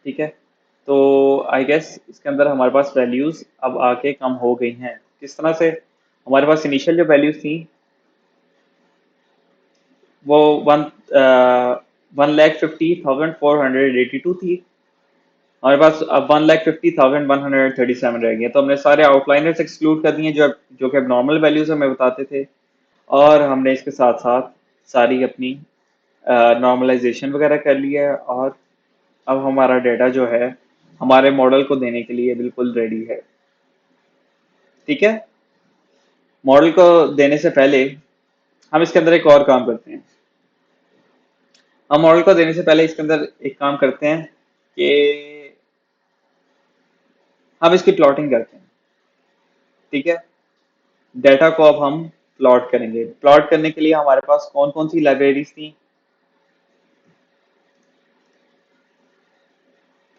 ठीक है। तो आई गेस इसके अंदर हमारे पास वैल्यूज अब आके कम हो गई हैं, किस तरह से, हमारे पास इनिशियल जो वैल्यूज थी वो वन 1,50,482 थी, हमारे पास अब 1,50,137 रह गई हैं। तो हमने सारे आउटलाइनर्स एक्सक्लूड कर दिए जो कि नॉर्मल वैल्यूज हमें बताते थे, और हमने इसके साथ साथ सारी अपनी नॉर्मलाइजेशन वगैरह कर लिया है, और अब हमारा डाटा जो है हमारे मॉडल को देने के लिए बिल्कुल रेडी है। ठीक है, मॉडल को देने से पहले हम इसके अंदर एक और काम करते हैं। हम मॉडल को देने से पहले इसके अंदर एक काम करते हैं कि हम इसकी प्लॉटिंग करते हैं। ठीक है, डेटा को अब हम प्लॉट करेंगे। प्लॉट करने के लिए हमारे पास कौन कौन सी लाइब्रेरीज थी?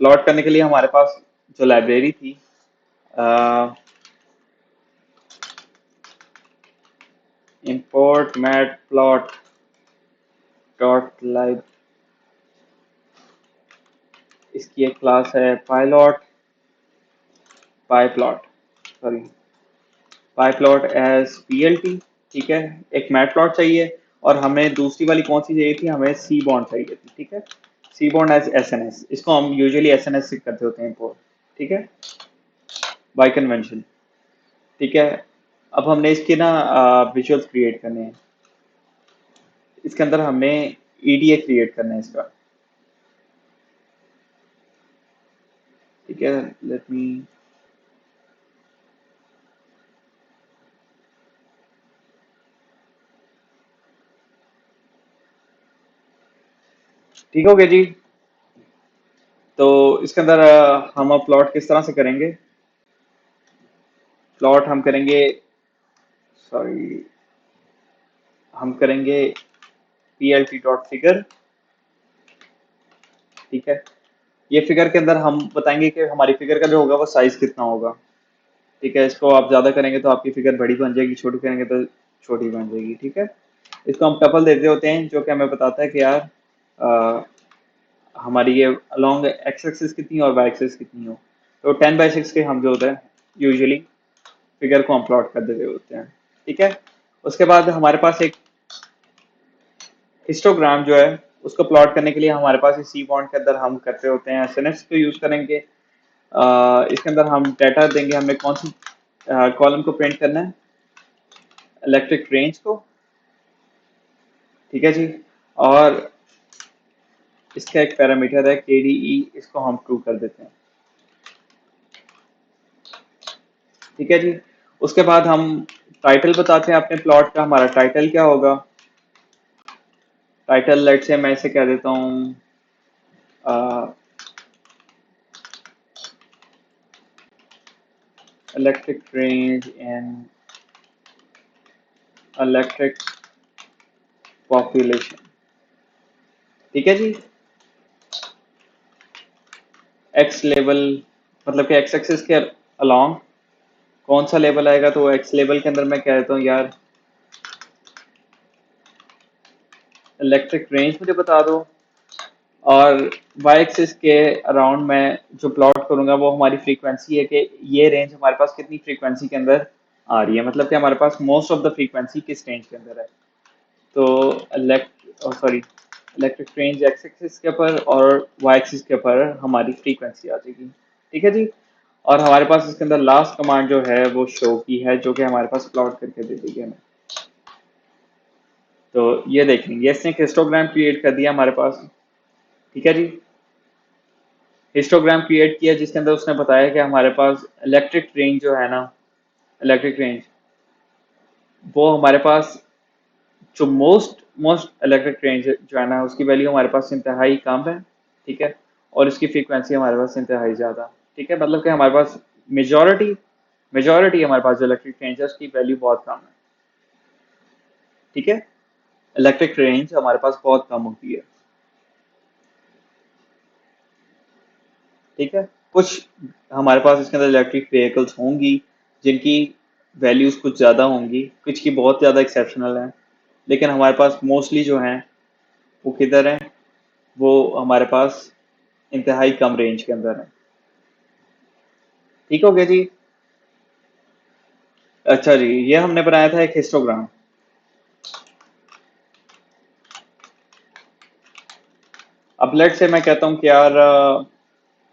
प्लॉट करने के लिए हमारे पास जो लाइब्रेरी थी, import mat plot dot lib, इसकी एक क्लास है pyplot, pyplot, sorry pyplot as PLT. ठीक है, एक मैट प्लॉट चाहिए और हमें दूसरी वाली कौन सी चाहिए थी? हमें सी बॉन्ड चाहिए थी। ठीक है, सी बॉन्ड एज एसएनएस, इसको हम यूजुअली एसएनएस से करते होते हैं इंपोर्ट। ठीक है, बाय कन्वेंशन। ठीक है, अब हमने इसके ना विजुअल्स क्रिएट करने हैं। इसके अंदर हमें ईडीए क्रिएट करना है इसका। ठीक है, लेट मी, ठीक हो गया जी। तो इसके अंदर हम अब प्लॉट किस तरह से करेंगे? प्लॉट हम करेंगे, सॉरी, हम करेंगे P L T dot figure. ठीक है, ये फिगर के अंदर हम बताएंगे कि हमारी फिगर का जो होगा वो साइज कितना होगा। ठीक है, इसको आप ज्यादा करेंगे तो आपकी फिगर बड़ी बन जाएगी, छोटी करेंगे तो छोटी बन जाएगी। ठीक है, इसको हम टपल देते होते हैं जो कि हमें बताता है कि यार अ, हमारी ये अलोंग एक्स एक्सिस कितनी और वाई एक्सिस कितनी हो। तो 10/6 के हम जो होता है यूजुअली फिगर को हम प्लॉट कर देते होते हैं। ठीक है, उसके बाद हमारे पास एक हिस्टोग्राम जो है उसको प्लॉट करने के लिए हमारे पास इस सी बॉन्ड के अंदर हम करते होते हैं एसएनएस को यूज करेंगे। इसके अंदर हम डाटा देंगे, हमें कौन सी कॉलम को प्रिंट करना है? इलेक्ट्रिक रेंज को। ठीक है जी, और इसका एक पैरामीटर है केडीई, इसको हम ट्रू कर देते हैं। ठीक है जी, उसके बाद हम टाइटल बताते हैं अपने प्लॉट का। हमारा टाइटल क्या होगा? टाइटल लेट से मैं इसे कह देता हूँ इलेक्ट्रिक रेंज इन इलेक्ट्रिक पॉपुलेशन। ठीक है जी, एक्स लेवल मतलब कि एक्स एक्सिस के अलोंग कौन सा लेवल आएगा, तो एक्स लेवल के अंदर मैं कह देता हूँ यार इलेक्ट्रिक रेंज मुझे बता दो। और वाई एक्सिस के अराउंड मैं जो प्लॉट करूंगा वो हमारी फ्रीक्वेंसी है कि ये रेंज हमारे पास कितनी फ्रीक्वेंसी के अंदर आ रही है, मतलब कि हमारे पास मोस्ट ऑफ द फ्रीक्वेंसी किस रेंज के अंदर है। तो इलेक्ट्रिक रेंज एक्स एक्सिस के ऊपर और वाई एक्सिस के ऊपर हमारी फ्रीक्वेंसी आ जाएगी। ठीक है जी, और हमारे पास इसके अंदर लास्ट कमांड जो है वो शो की है जो कि हमारे पास प्लॉट करके दे देगी हमें। तो ये देखेंगे, इसने एक हिस्टोग्राम क्रिएट कर दिया हमारे पास। ठीक है जी, हिस्टोग्राम क्रिएट किया जिसके अंदर उसने बताया कि हमारे पास इलेक्ट्रिक रेंज जो है ना, इलेक्ट्रिक रेंज वो हमारे पास जो मोस्ट मोस्ट इलेक्ट्रिक रेंज जो है ना उसकी वैल्यू हमारे पास इंतहाई कम है। ठीक है, और इसकी फ्रीक्वेंसी हमारे पास इंतहाई ज़्यादा। ठीक है, मतलब कि हमारे पास मेजॉरिटी मेजॉरिटी हमारे पास जो इलेक्ट्रिक रेंज है उसकी वैल्यू बहुत कम है। ठीक है, इलेक्ट्रिक रेंज हमारे पास बहुत कम होती है। ठीक है, कुछ हमारे पास इसके अंदर इलेक्ट्रिक व्हीकल्स होंगी जिनकी वैल्यूज कुछ ज़्यादा होंगी, कुछ की बहुत ज़्यादा एक्सेप्शनल है, लेकिन हमारे पास मोस्टली जो हैं वो किधर हैं? वो हमारे पास इंतहाई कम रेंज के अंदर है। ठीक हो गया जी। अच्छा जी, ये हमने बनाया था एक हिस्टोग्राम। अब लेट से मैं कहता हूँ कि यार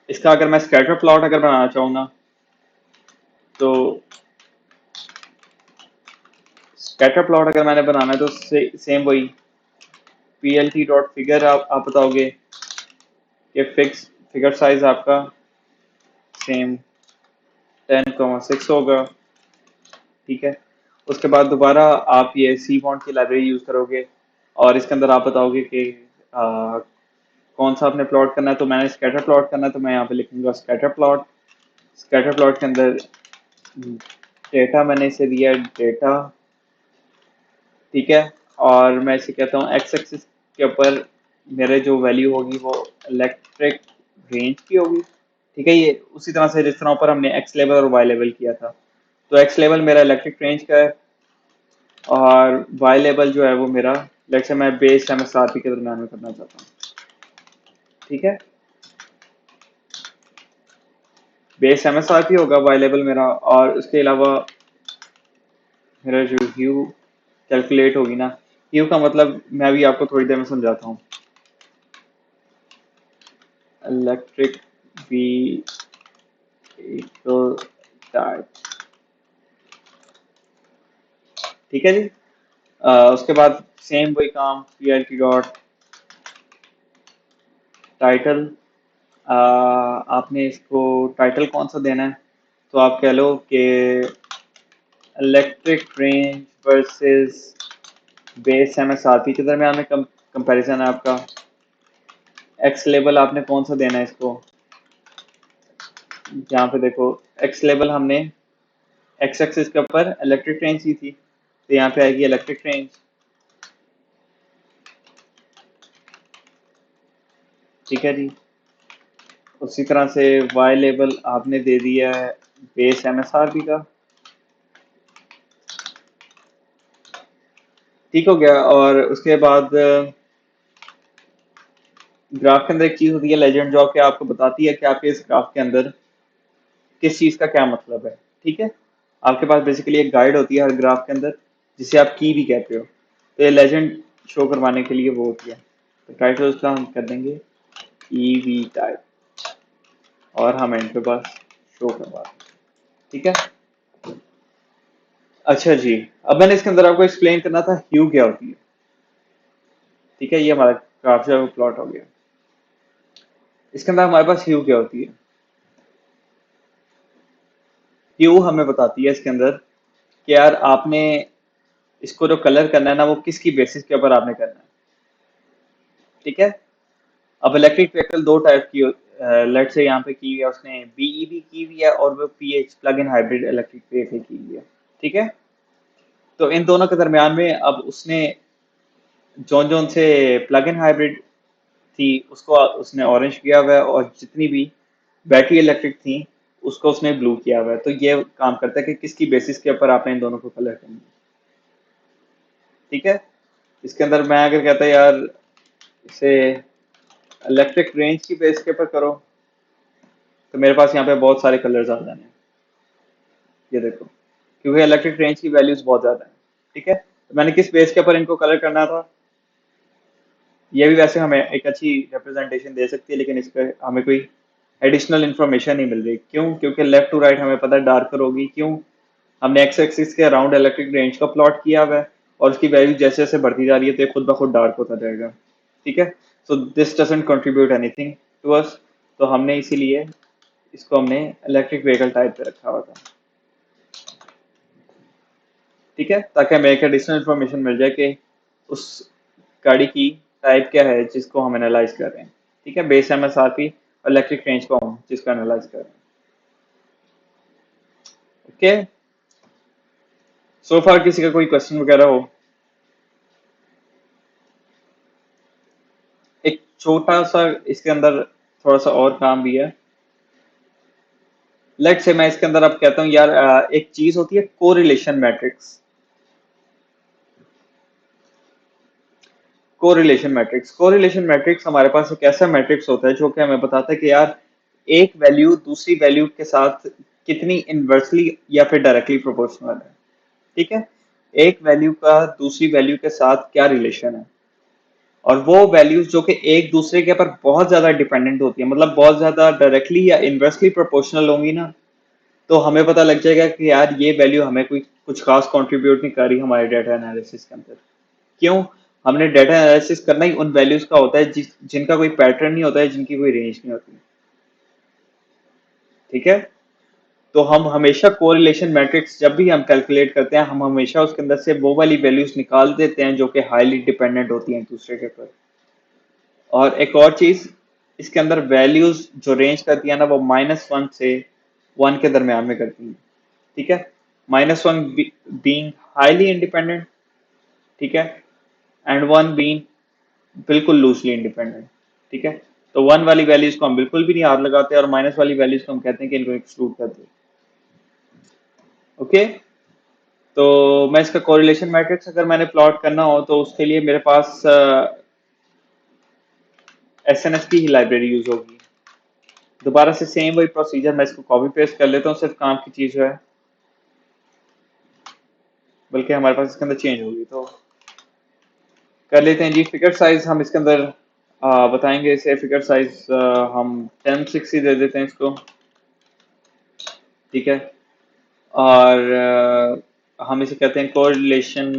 इसका अगर मैं स्कैटर प्लॉट अगर बनाना चाहूँगा तो स्कैटर प्लॉट अगर मैंने बनाना है तो सेम वही P L T dot figure आप बताओगे कि फिक्स फिगर साइज आपका सेम 10,6 होगा, ठीक है। उसके बाद दोबारा आप ये सी बॉन्ड की लाइब्रेरी यूज करोगे और इसके अंदर आप बताओगे कि कौन सा आपने प्लॉट करना है। तो मैंने स्कैटर प्लॉट करना है, तो मैं यहाँ पे लिखूंगा स्कैटर प्लॉट। स्कैटर प्लॉट के अंदर डेटा मैंने इसे दिया डेटा, ठीक है। और मैं इसे कहता हूँ एक्स एक्सिस के ऊपर मेरे जो वैल्यू होगी वो इलेक्ट्रिक रेंज की होगी, ठीक है। ये उसी तरह से जिस तरह ऊपर हमने एक्स लेवल और वाई लेवल किया था। तो एक्स लेवल मेरा इलेक्ट्रिक रेंज का है और वाई लेवल जो है वो मेरा, लेट से मैं बेस एमएसआरपी के दरम्यान में करना चाहता हूँ, ठीक है। बेस एमएसआरपी होगा वाई लेवल मेरा, और उसके अलावा मेरा जो ह्यू कैलकुलेट होगी ना, ह्यू का मतलब मैं भी आपको थोड़ी देर में समझाता हूँ। इलेक्ट्रिक व्हीकल टाइप, ठीक है जी। उसके बाद सेम वही काम पीएलटी डॉट टाइटल। आपने इसको टाइटल कौन सा देना है, तो आप कह लो कि electric range versus base MSRP के दरमियान में कंपैरिजन है आपका। एक्स लेवल आपने कौन सा देना है इसको, यहाँ पे देखो एक्स लेवल हमने एक्स एक्सिस के ऊपर इलेक्ट्रिक रेंज की थी, तो यहाँ पे आएगी इलेक्ट्रिक रेंज, ठीक है जी। उसी तरह से वाई लेवल आपने दे दिया है बेस एमएसआरपी का, ठीक हो गया। और उसके बाद ग्राफ के अंदर एक चीज होती है लेजेंड, जो कि आपको बताती है कि आपके इस ग्राफ के अंदर किस चीज का क्या मतलब है, ठीक है। आपके पास बेसिकली एक गाइड होती है हर ग्राफ के अंदर, जिसे आप की भी कहते हो। तो ये लेजेंड शो करवाने के लिए वो होती है। तो टाइटल उसका हम कर देंगे ई वी टाइप और हम एंड पे पास शो करवा दें, ठीक है। अच्छा जी, अब मैंने इसके अंदर आपको एक्सप्लेन करना था ह्यू क्या होती है, ठीक है। ये हमारा ग्राफ जो है वो प्लॉट हो गया। इसके अंदर हमारे पास ह्यू क्या होती है। ह्यू हमें बताती है इसके अंदर कि यार आपने इसको जो कलर करना है ना, वो किसकी बेसिस के ऊपर आपने करना है, ठीक है। अब इलेक्ट्रिक व्हीकल दो टाइप की, लेट से यहाँ पे की हुई है उसने बीईवी की हुई है और वो pH plug in hybrid electric vehicle की हुई है, ठीक है। तो इन दोनों के दरमियान में अब उसने जौन जौन से प्लग इन हाइब्रिड थी उसको उसने ऑरेंज किया हुआ है, और जितनी भी बैटरी इलेक्ट्रिक थी उसको उसने ब्लू किया हुआ है। तो ये काम करता है कि किसकी बेसिस के ऊपर आपने इन दोनों को कलर करना है, ठीक है। इसके अंदर मैं अगर कहता यार इसे इलेक्ट्रिक रेंज की बेस के ऊपर करो, तो मेरे पास यहाँ पे बहुत सारे कलर्स आ जाने हैं, ये देखो, क्योंकि इलेक्ट्रिक रेंज की वैल्यूज बहुत ज्यादा है, ठीक है। तो मैंने किस बेस के ऊपर इनको कलर करना था, ये भी वैसे हमें एक अच्छी रिप्रेजेंटेशन दे सकती है, लेकिन इस पर हमें कोई एडिशनल इन्फॉर्मेशन नहीं मिल रही। क्यों? क्योंकि लेफ्ट टू राइट हमें पता है डार्कर होगी। क्यों? हमने एक्स एक्सिस के अराउंड इलेक्ट्रिक रेंज का प्लॉट किया हुआ है और उसकी वैल्यू जैसे जैसे बढ़ती जा रही है तो ये खुद ब खुद डार्क होता जाएगा, ठीक है। So this doesn't contribute anything to us, तो हमने इसीलिए इसको हमने इलेक्ट्रिक व्हीकल टाइप पे रखा हुआ था, ठीक है, ताकि हमें एक एडिशनल इन्फॉर्मेशन मिल जाए कि उस गाड़ी की टाइप क्या है जिसको हम एनालाइज कर रहे हैं, ठीक है। बेस एमएसआरपी और इलेक्ट्रिक रेंज को हम जिसका एनालाइज कर रहे हैं, ओके। सो फार किसी का कोई क्वेश्चन वगैरह हो। एक छोटा सा इसके अंदर थोड़ा सा और काम भी है। लेट से मैं इसके अंदर अब कहता हूँ यार, एक चीज होती है कोरिलेशन मैट्रिक्स। कोरिलेशन मैट्रिक्स हमारे पास एक ऐसा मैट्रिक्स होता है जो कि हमें बताता है कि यार एक वैल्यू दूसरी वैल्यू के साथ कितनी इनवर्सली या फिर डायरेक्टली प्रोपोर्शनल है, ठीक है। एक वैल्यू का दूसरी वैल्यू के साथ क्या रिलेशन है, और वो वैल्यूज जो कि एक दूसरे के ऊपर बहुत ज्यादा डिपेंडेंट होती है, मतलब बहुत ज्यादा डायरेक्टली या इनवर्सली प्रोपोर्शनल होंगी ना, तो हमें पता लग जाएगा कि यार ये वैल्यू हमें कोई कुछ खास कंट्रीब्यूट नहीं कर रही हमारे डेटा एनालिसिस के अंदर। क्यों? हमने डेटा एनालिसिस करना ही उन वैल्यूज का होता है जिनका कोई पैटर्न नहीं होता है, जिनकी कोई रेंज नहीं होती, ठीक है। तो हम हमेशा कोरिलेशन मैट्रिक्स जब भी हम कैलकुलेट करते हैं, हम हमेशा उसके अंदर से वो वाली वैल्यूज निकाल देते हैं जो कि हाईली डिपेंडेंट होती हैं एक दूसरे के ऊपर। और एक और चीज, इसके अंदर वैल्यूज जो रेंज करती है ना, वो -1 से 1 के दरमियान में करती है। ठीक है। -1 बीइंग हाईली इंडिपेंडेंट, ठीक है, एंड 1 बीइंग बिल्कुल लूजली इंडिपेंडेंट। ठीक है। तो 1 वाली वैल्यूज को हम बिल्कुल भी नहीं हाथ लगाते, और माइनस वाली वैल्यूज को हम कहते हैं कि इनको एक्सक्लूड कर दो। ओके। तो मैं इसका कोरिलेशन मैट्रिक्स अगर मैंने प्लॉट करना हो तो उसके लिए मेरे पास एसएनएस की ही लाइब्रेरी यूज होगी। दोबारा से सेम वही प्रोसीजर, मैं इसको कॉपी पेस्ट कर लेता हूँ, सिर्फ काम की चीज जो है, बल्कि हमारे पास इसके अंदर चेंज होगी तो कर लेते हैं जी। फिगर साइज हम इसके अंदर बताएंगे इसे। फिगर साइज हम 1060 दे देते हैं इसको। ठीक है। और हम इसे कहते हैं कोरिलेशन।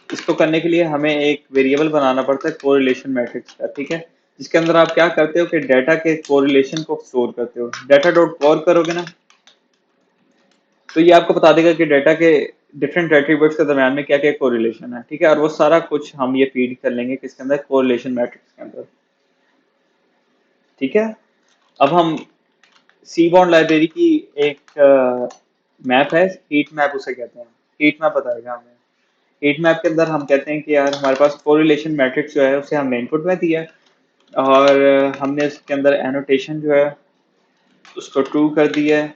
इसको करने के लिए हमें एक वेरिएबल बनाना पड़ता है कोरिलेशन मैट्रिक्स का। ठीक है। जिसके अंदर आप क्या करते हो कि डाटा के कोरिलेशन को स्टोर करते हो। डाटा डॉट कोर करोगे ना, तो ये आपको बता देगा कि डाटा के डिफरेंट एट्रीब्यूट्स के दरम्यान में क्या क्या कोरिलेशन है। ठीक है। और वो सारा कुछ हम ये फीड कर लेंगे किसके अंदर, कोरिलेशन मैट्रिक्स के अंदर। ठीक है। अब हम सीबॉन्ड लाइब्रेरी की एक मैप है, हीट मैप उसे कहते हैं। हीट मैप बताएगा हमें। हीट मैप के अंदर हम कहते हैं कि यार हमारे पास कोरिलेशन मैट्रिक्स जो है उसे हमने इनपुट में दिया है, और हमने इसके अंदर एनोटेशन जो है उसको ट्रू कर दिया है।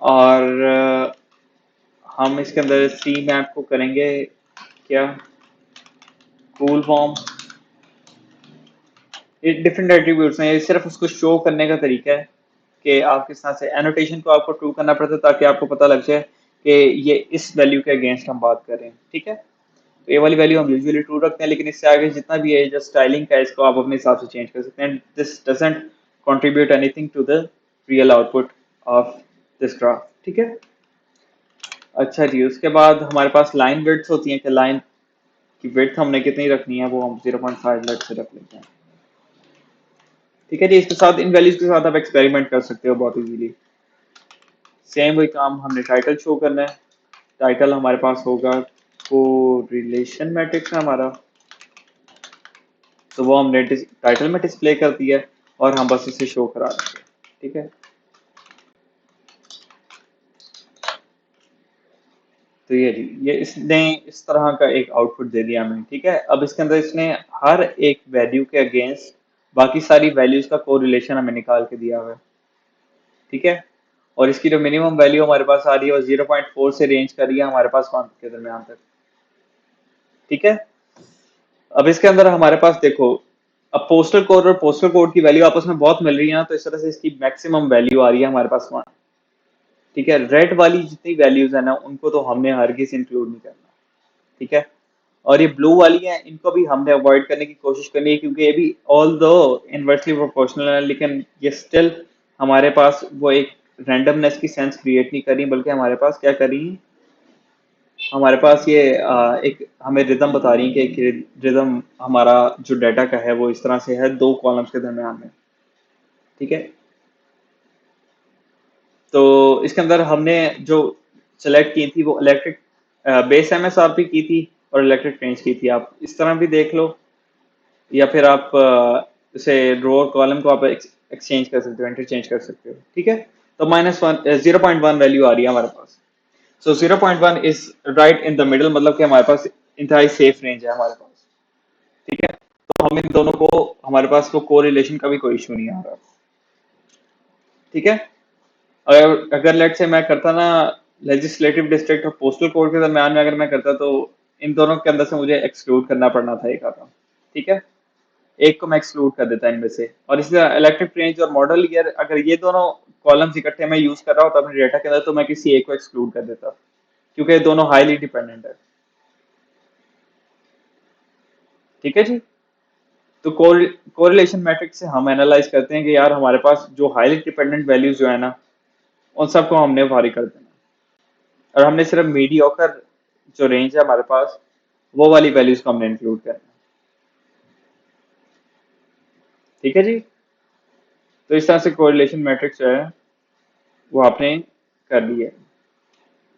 और हम इसके अंदर सी मैप को करेंगे क्या, कूल फॉर्म। ये डिफरेंट एट्रीब्यूट्स हैं, ये सिर्फ उसको शो करने का तरीका है कि आप किस तरह से एनोटेशन को आपको ट्रू करना पड़ता है ताकि आपको पता लग जाए कि ये इस वैल्यू के अगेंस्ट हम बात कर रहे हैं। ठीक है। तो ये वाली वैल्यू हम यूजुअली ट्रू रखते हैं, लेकिन इससे आगे जितना भी है जो स्टाइलिंग का है इसको आप अपने हिसाब से चेंज कर सकते हैं। This doesn't contribute anything to the real output of this graph. ठीक है। अच्छा जी, उसके बाद हमारे पास लाइन विड्थ होती है कि लाइन की विड्थ हमने कितनी रखनी है, वो हम 0.5 लेट से रख लेते हैं। ठीक है जी। इसके साथ इन वैल्यूज के साथ आप एक्सपेरिमेंट कर सकते हो बहुत इजीली। सेम वही काम हमने टाइटल शो करना है। टाइटल हमारे पास होगा को रिलेशन मैट्रिक्स है हमारा, तो वो हमने टाइटल में डिस्प्ले कर दिया है, और हम बस इसे शो करा देंगे। ठीक है। तो ये जी, ये इसने इस तरह का एक आउटपुट दे दिया हमें। ठीक है। अब इसके अंदर इसने हर एक वैल्यू के अगेंस्ट बाकी सारी वैल्यूज का कोरिलेशन हमें निकाल के दिया हुआ है। ठीक है। और इसकी जो मिनिमम वैल्यू हमारे पास आ रही है वो 0.4 से रेंज कर रही है हमारे पास 1 के दरमियान तक। ठीक है। अब इसके अंदर हमारे पास देखो, अब पोस्टल कोड और पोस्टल कोड की वैल्यू आपस में बहुत मिल रही है ना, तो इस तरह से इसकी मैक्सिमम वैल्यू आ रही है हमारे पास 1। ठीक है। रेड वाली जितनी वैल्यूज है ना उनको तो हमने हरगिज इंक्लूड नहीं करना। ठीक है। और ये ब्लू वाली है इनको भी हमने अवॉइड करने की कोशिश करनी है, क्योंकि ये भी ऑल दो इनवर्सली प्रोपोर्शनल है, लेकिन ये स्टिल हमारे पास वो एक रैंडमनेस की सेंस क्रिएट नहीं कर रही, बल्कि हमारे पास क्या कर रही है, हमारे पास ये एक हमें रिदम बता रही है कि एक रिदम हमारा जो डाटा का है वो इस तरह से है दो कॉलम्स के दरमियान में। ठीक है। तो इसके अंदर हमने जो सेलेक्ट की थी वो इलेक्ट्रिक बेस एमएसआरपी की थी और इलेक्ट्रिक रेंज की थी। आप इस तरह भी देख लो, या फिर आप इसे रो और कॉलम को आप एक्सचेंज कर सकते हो, इंटरचेंज कर सकते हो। ठीक है। तो -1 0.1 वैल्यू आ रही है हमारे पास। सो 0.1 is right in the middle, मतलब कि हमारे पास इंतहाई सेफ रेंज है हमारे पास। ठीक है। तो हम इन दोनों को, हमारे पास को कोरिलेशन का भी कोई इशू नहीं आ रहा। ठीक है। अगर अगर लेट से मैं करता ना लेजिस्लेटिव डिस्ट्रिक्ट और पोस्टल कोड के दरमियान में अगर मैं करता, तो इन दोनों के अंदर से मुझे एक्सक्लूड करना पड़ना था एक आता। ठीक है। एक को मैं एक्सक्लूड कर देता इनमें से। और इसलिए इलेक्ट्रिक रेंज और मॉडल ईयर, अगर ये दोनों कॉलम्स इकट्ठे मैं यूज कर रहा होता अपने डेटा के अंदर, तो मैं किसी एक को एक्सक्लूड कर देता, क्योंकि ये दोनों हाईली डिपेंडेंट है। ठीक है जी। तो कोरिलेशन मैट्रिक्स से हम एनालाइज करते हैं कि यार हमारे पास जो हाईली डिपेंडेंट वैल्यूज जो है ना उन सबको हमने भारी कर देना, और हमने सिर्फ मीडियोकर जो रेंज है हमारे पास वो वाली वैल्यूज को हमने इंक्लूड करना। ठीक है जी। तो इस तरह से कोरिलेशन मैट्रिक्स जो है वो आपने कर लिया है।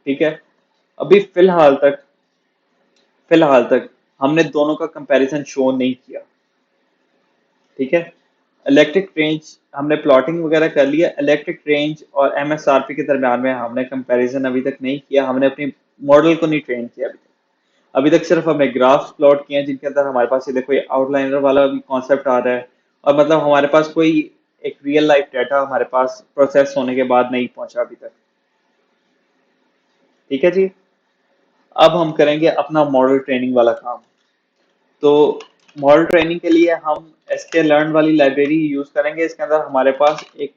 ठीक है, अभी फिलहाल तक हमने दोनों का कंपैरिजन शो नहीं किया। ठीक है, इलेक्ट्रिक रेंज हमने प्लॉटिंग वगैरह कर लिया, इलेक्ट्रिक रेंज और एमएसआरपी के दरम्यान में हमने कंपैरिजन अभी तक नहीं किया, हमने अपनी मॉडल को नहीं ट्रेन किया अभी तक सिर्फ हमने ग्राफ्स प्लॉट किए हैं जिनके अंदर हमारे पास ये देखो ये आउटलाइनर वाला भी कॉन्सेप्ट आ रहा है, और मतलब हमारे पास कोई एक रियल लाइफ डाटा हमारे पास प्रोसेस होने के बाद नहीं पहुंचा अभी तक। ठीक है जी, अब हम करेंगे अपना मॉडल ट्रेनिंग वाला काम। तो मॉडल ट्रेनिंग के लिए हम एसके लर्न वाली लाइब्रेरी यूज करेंगे। इसके अंदर हमारे पास एक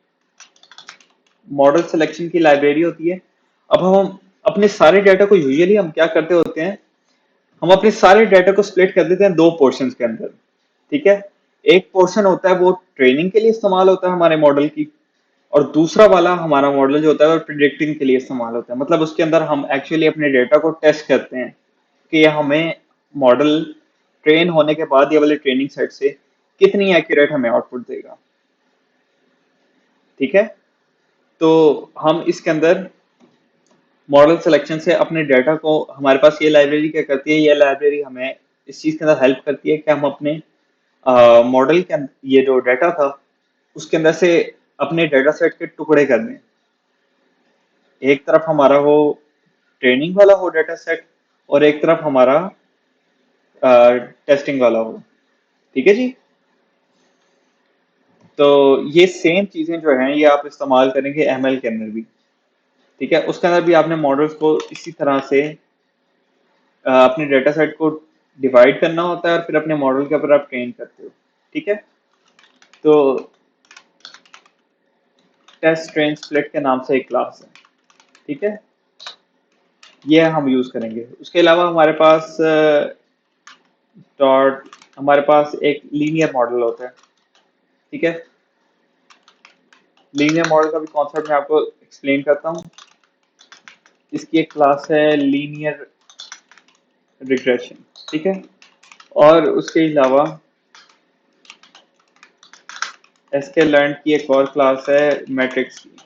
मॉडल सिलेक्शन की लाइब्रेरी होती है। अब हम अपने सारे डाटा को यूजुअली हम क्या करते होते हैं, हम अपने सारे डाटा को स्प्लिट कर देते हैं दो पोर्शंस के अंदर। ठीक है, एक पोर्शन होता है वो ट्रेनिंग के लिए इस्तेमाल होता है हमारे मॉडल की, और दूसरा वाला हमारा मॉडल जो होता है वो प्रिडिक्टिंग के लिए इस्तेमाल होता है। मतलब उसके अंदर हम एक्चुअली अपने डेटा को टेस्ट करते हैं कि ये हमें मॉडल ट्रेन होने के बाद ये वाले ट्रेनिंग सेट से कितनी एक्यूरेट हमें आउटपुट देगा। ठीक है, तो हम इसके अंदर मॉडल सिलेक्शन से अपने डाटा को, हमारे पास ये लाइब्रेरी क्या करती है, ये लाइब्रेरी हमें इस चीज के अंदर हेल्प करती है कि हम अपने मॉडल के अंदर ये जो डाटा था उसके अंदर से अपने डाटा सेट के टुकड़े कर दें। एक तरफ हमारा वो ट्रेनिंग वाला हो डाटा सेट, और एक तरफ हमारा टेस्टिंग वाला हो। ठीक है जी, तो ये सेम चीजें जो हैं ये आप इस्तेमाल करेंगे एमएल के अंदर भी। ठीक है, उसके अंदर भी आपने मॉडल्स को इसी तरह से अपने डेटा सेट को डिवाइड करना होता है और फिर अपने मॉडल के ऊपर आप ट्रेन करते हो। ठीक है, तो टेस्ट ट्रेन स्प्लिट के नाम से एक क्लास है। ठीक है, ये हम यूज करेंगे। उसके अलावा हमारे पास डॉट हमारे पास एक लीनियर मॉडल होता है। ठीक है, लीनियर मॉडल का भी कॉन्सेप्ट मैं आपको एक्सप्लेन करता हूँ। इसकी एक क्लास है लीनियर रिग्रेशन। ठीक है, और उसके अलावा एसके लर्न की एक और क्लास है मैट्रिक्स की।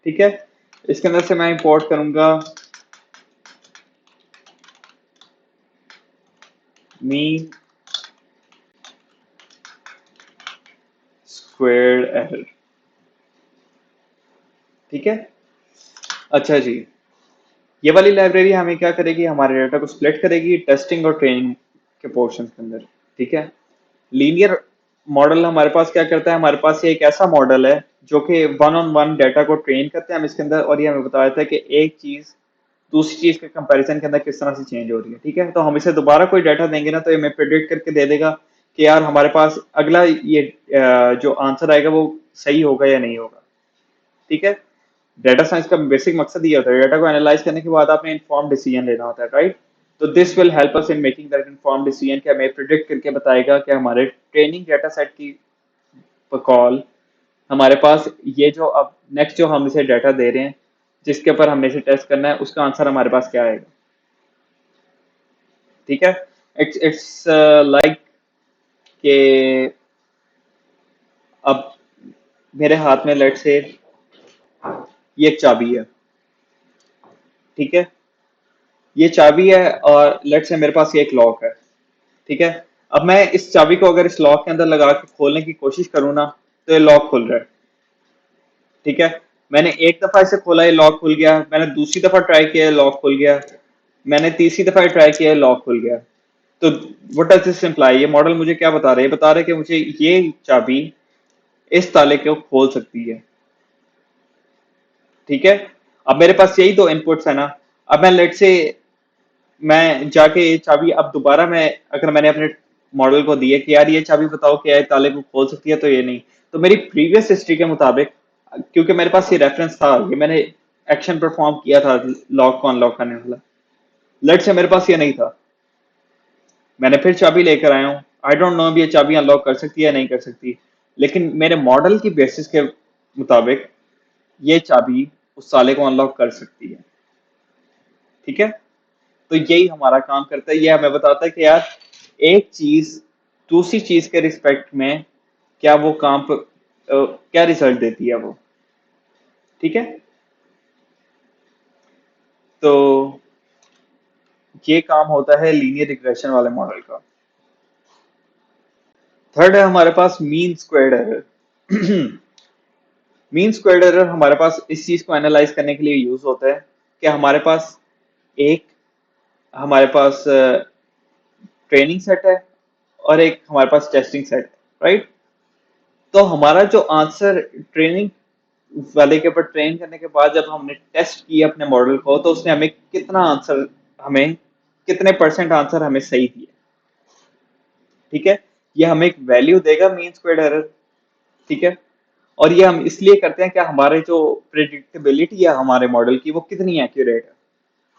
ठीक है, इसके अंदर से मैं इंपोर्ट करूंगा मीन स्क्वेयर्ड एरर। ठीक है, अच्छा जी, ये वाली लाइब्रेरी हमें क्या करेगी, हमारे डाटा को स्प्लिट करेगी टेस्टिंग और ट्रेनिंग के पोर्शन के अंदर। ठीक है, लीनियर मॉडल हमारे पास क्या करता है, हमारे पास ये एक ऐसा मॉडल है जो कि वन ऑन वन डाटा को ट्रेन करते हैं हम इसके अंदर, और ये हमें बताया था कि एक चीज दूसरी चीज के कंपैरिजन के अंदर किस तरह से चेंज हो रही है। ठीक है, तो हम इसे दोबारा कोई डाटा देंगे ना तो ये हमें प्रिडिक्ट करके दे देगा कि यार हमारे पास अगला ये जो आंसर आएगा वो सही होगा या नहीं होगा। ठीक है, डेटा साइंस का बेसिक मकसद ये होता है, डेटा को एनालाइज करने के बाद आपने इन्फॉर्म डिसीजन लेना होता है, राइट। तो this will help us in making that inform decision, कि हमें प्रिडिक्ट करके बताएगा कि हमारे ट्रेनिंग डेटा सेट की कॉल हमारे पास ये जो अब नेक्स्ट जो हम इसे डाटा दे रहे हैं जिसके ऊपर हमने इसे टेस्ट करना है उसका आंसर हमारे पास क्या आएगा। ठीक है, इट्स लाइक कि अब मेरे हाथ में लेट से ये एक चाबी है। ठीक है, ये चाबी है और लेट से मेरे पास ये एक लॉक है। ठीक है, अब मैं इस चाबी को अगर इस लॉक के अंदर लगा के खोलने की कोशिश करूँ ना तो ये लॉक खुल रहा है। ठीक है, मैंने एक दफा इसे खोला ये लॉक खुल गया, मैंने दूसरी दफा ट्राई किया लॉक खुल गया, मैंने तीसरी दफा ट्राई किया लॉक खुल गया। तो व्हाट डज दिस इंप्लाई, ये मॉडल मुझे क्या बता रहा है, ये बता रहा है कि मुझे ये चाबी इस ताले को खोल सकती है। ठीक है, अब मेरे पास यही दो इनपुट्स है ना। अब मैं लेट से मैं जाके ये चाबी अब दोबारा मैं अगर मैंने अपने मॉडल को दिया कि यार ये चाबी बताओ कि ये ताले को खोल सकती है, तो ये नहीं। तो मेरी प्रीवियस हिस्ट्री के मुताबिक, क्योंकि मेरे पास ये रेफरेंस था, ये मैंने एक्शन परफॉर्म किया था लॉक को अनलॉक करने वाला, लेट से मेरे पास ये नहीं था, मैंने फिर चाबी लेकर आया हूँ। आई डोंट नो अब ये चाबी अनलॉक कर सकती है या नहीं कर सकती, लेकिन मेरे मॉडल की बेसिस के मुताबिक ये चाबी उस ताले को अनलॉक कर सकती है। ठीक है, तो यही हमारा काम करता है, ये हमें बताता है कि यार एक चीज दूसरी चीज के रिस्पेक्ट में क्या वो काम क्या रिजल्ट देती है वो। ठीक है, तो ये काम होता है लीनियर रिग्रेशन वाले मॉडल का। थर्ड है हमारे पास mean squared error. Mean squared error हमारे पास इस चीज को एनालाइज करने के लिए यूज होता है कि हमारे पास एक हमारे पास ट्रेनिंग सेट है और एक हमारे पास टेस्टिंग सेट है, राइट। तो हमारा जो आंसर ट्रेनिंग वाले के ऊपर ट्रेन करने के बाद जब हमने टेस्ट किया अपने मॉडल को, तो उसने हमें कितना आंसर, हमें कितने परसेंट आंसर हमें सही दिए। ठीक है, ये हमें एक वैल्यू देगा मीन स्क्वेयर्ड एरर। ठीक है, और ये हम इसलिए करते हैं कि हमारे जो प्रिडिक्टेबिलिटी है हमारे मॉडल की वो कितनी एक्यूरेट है,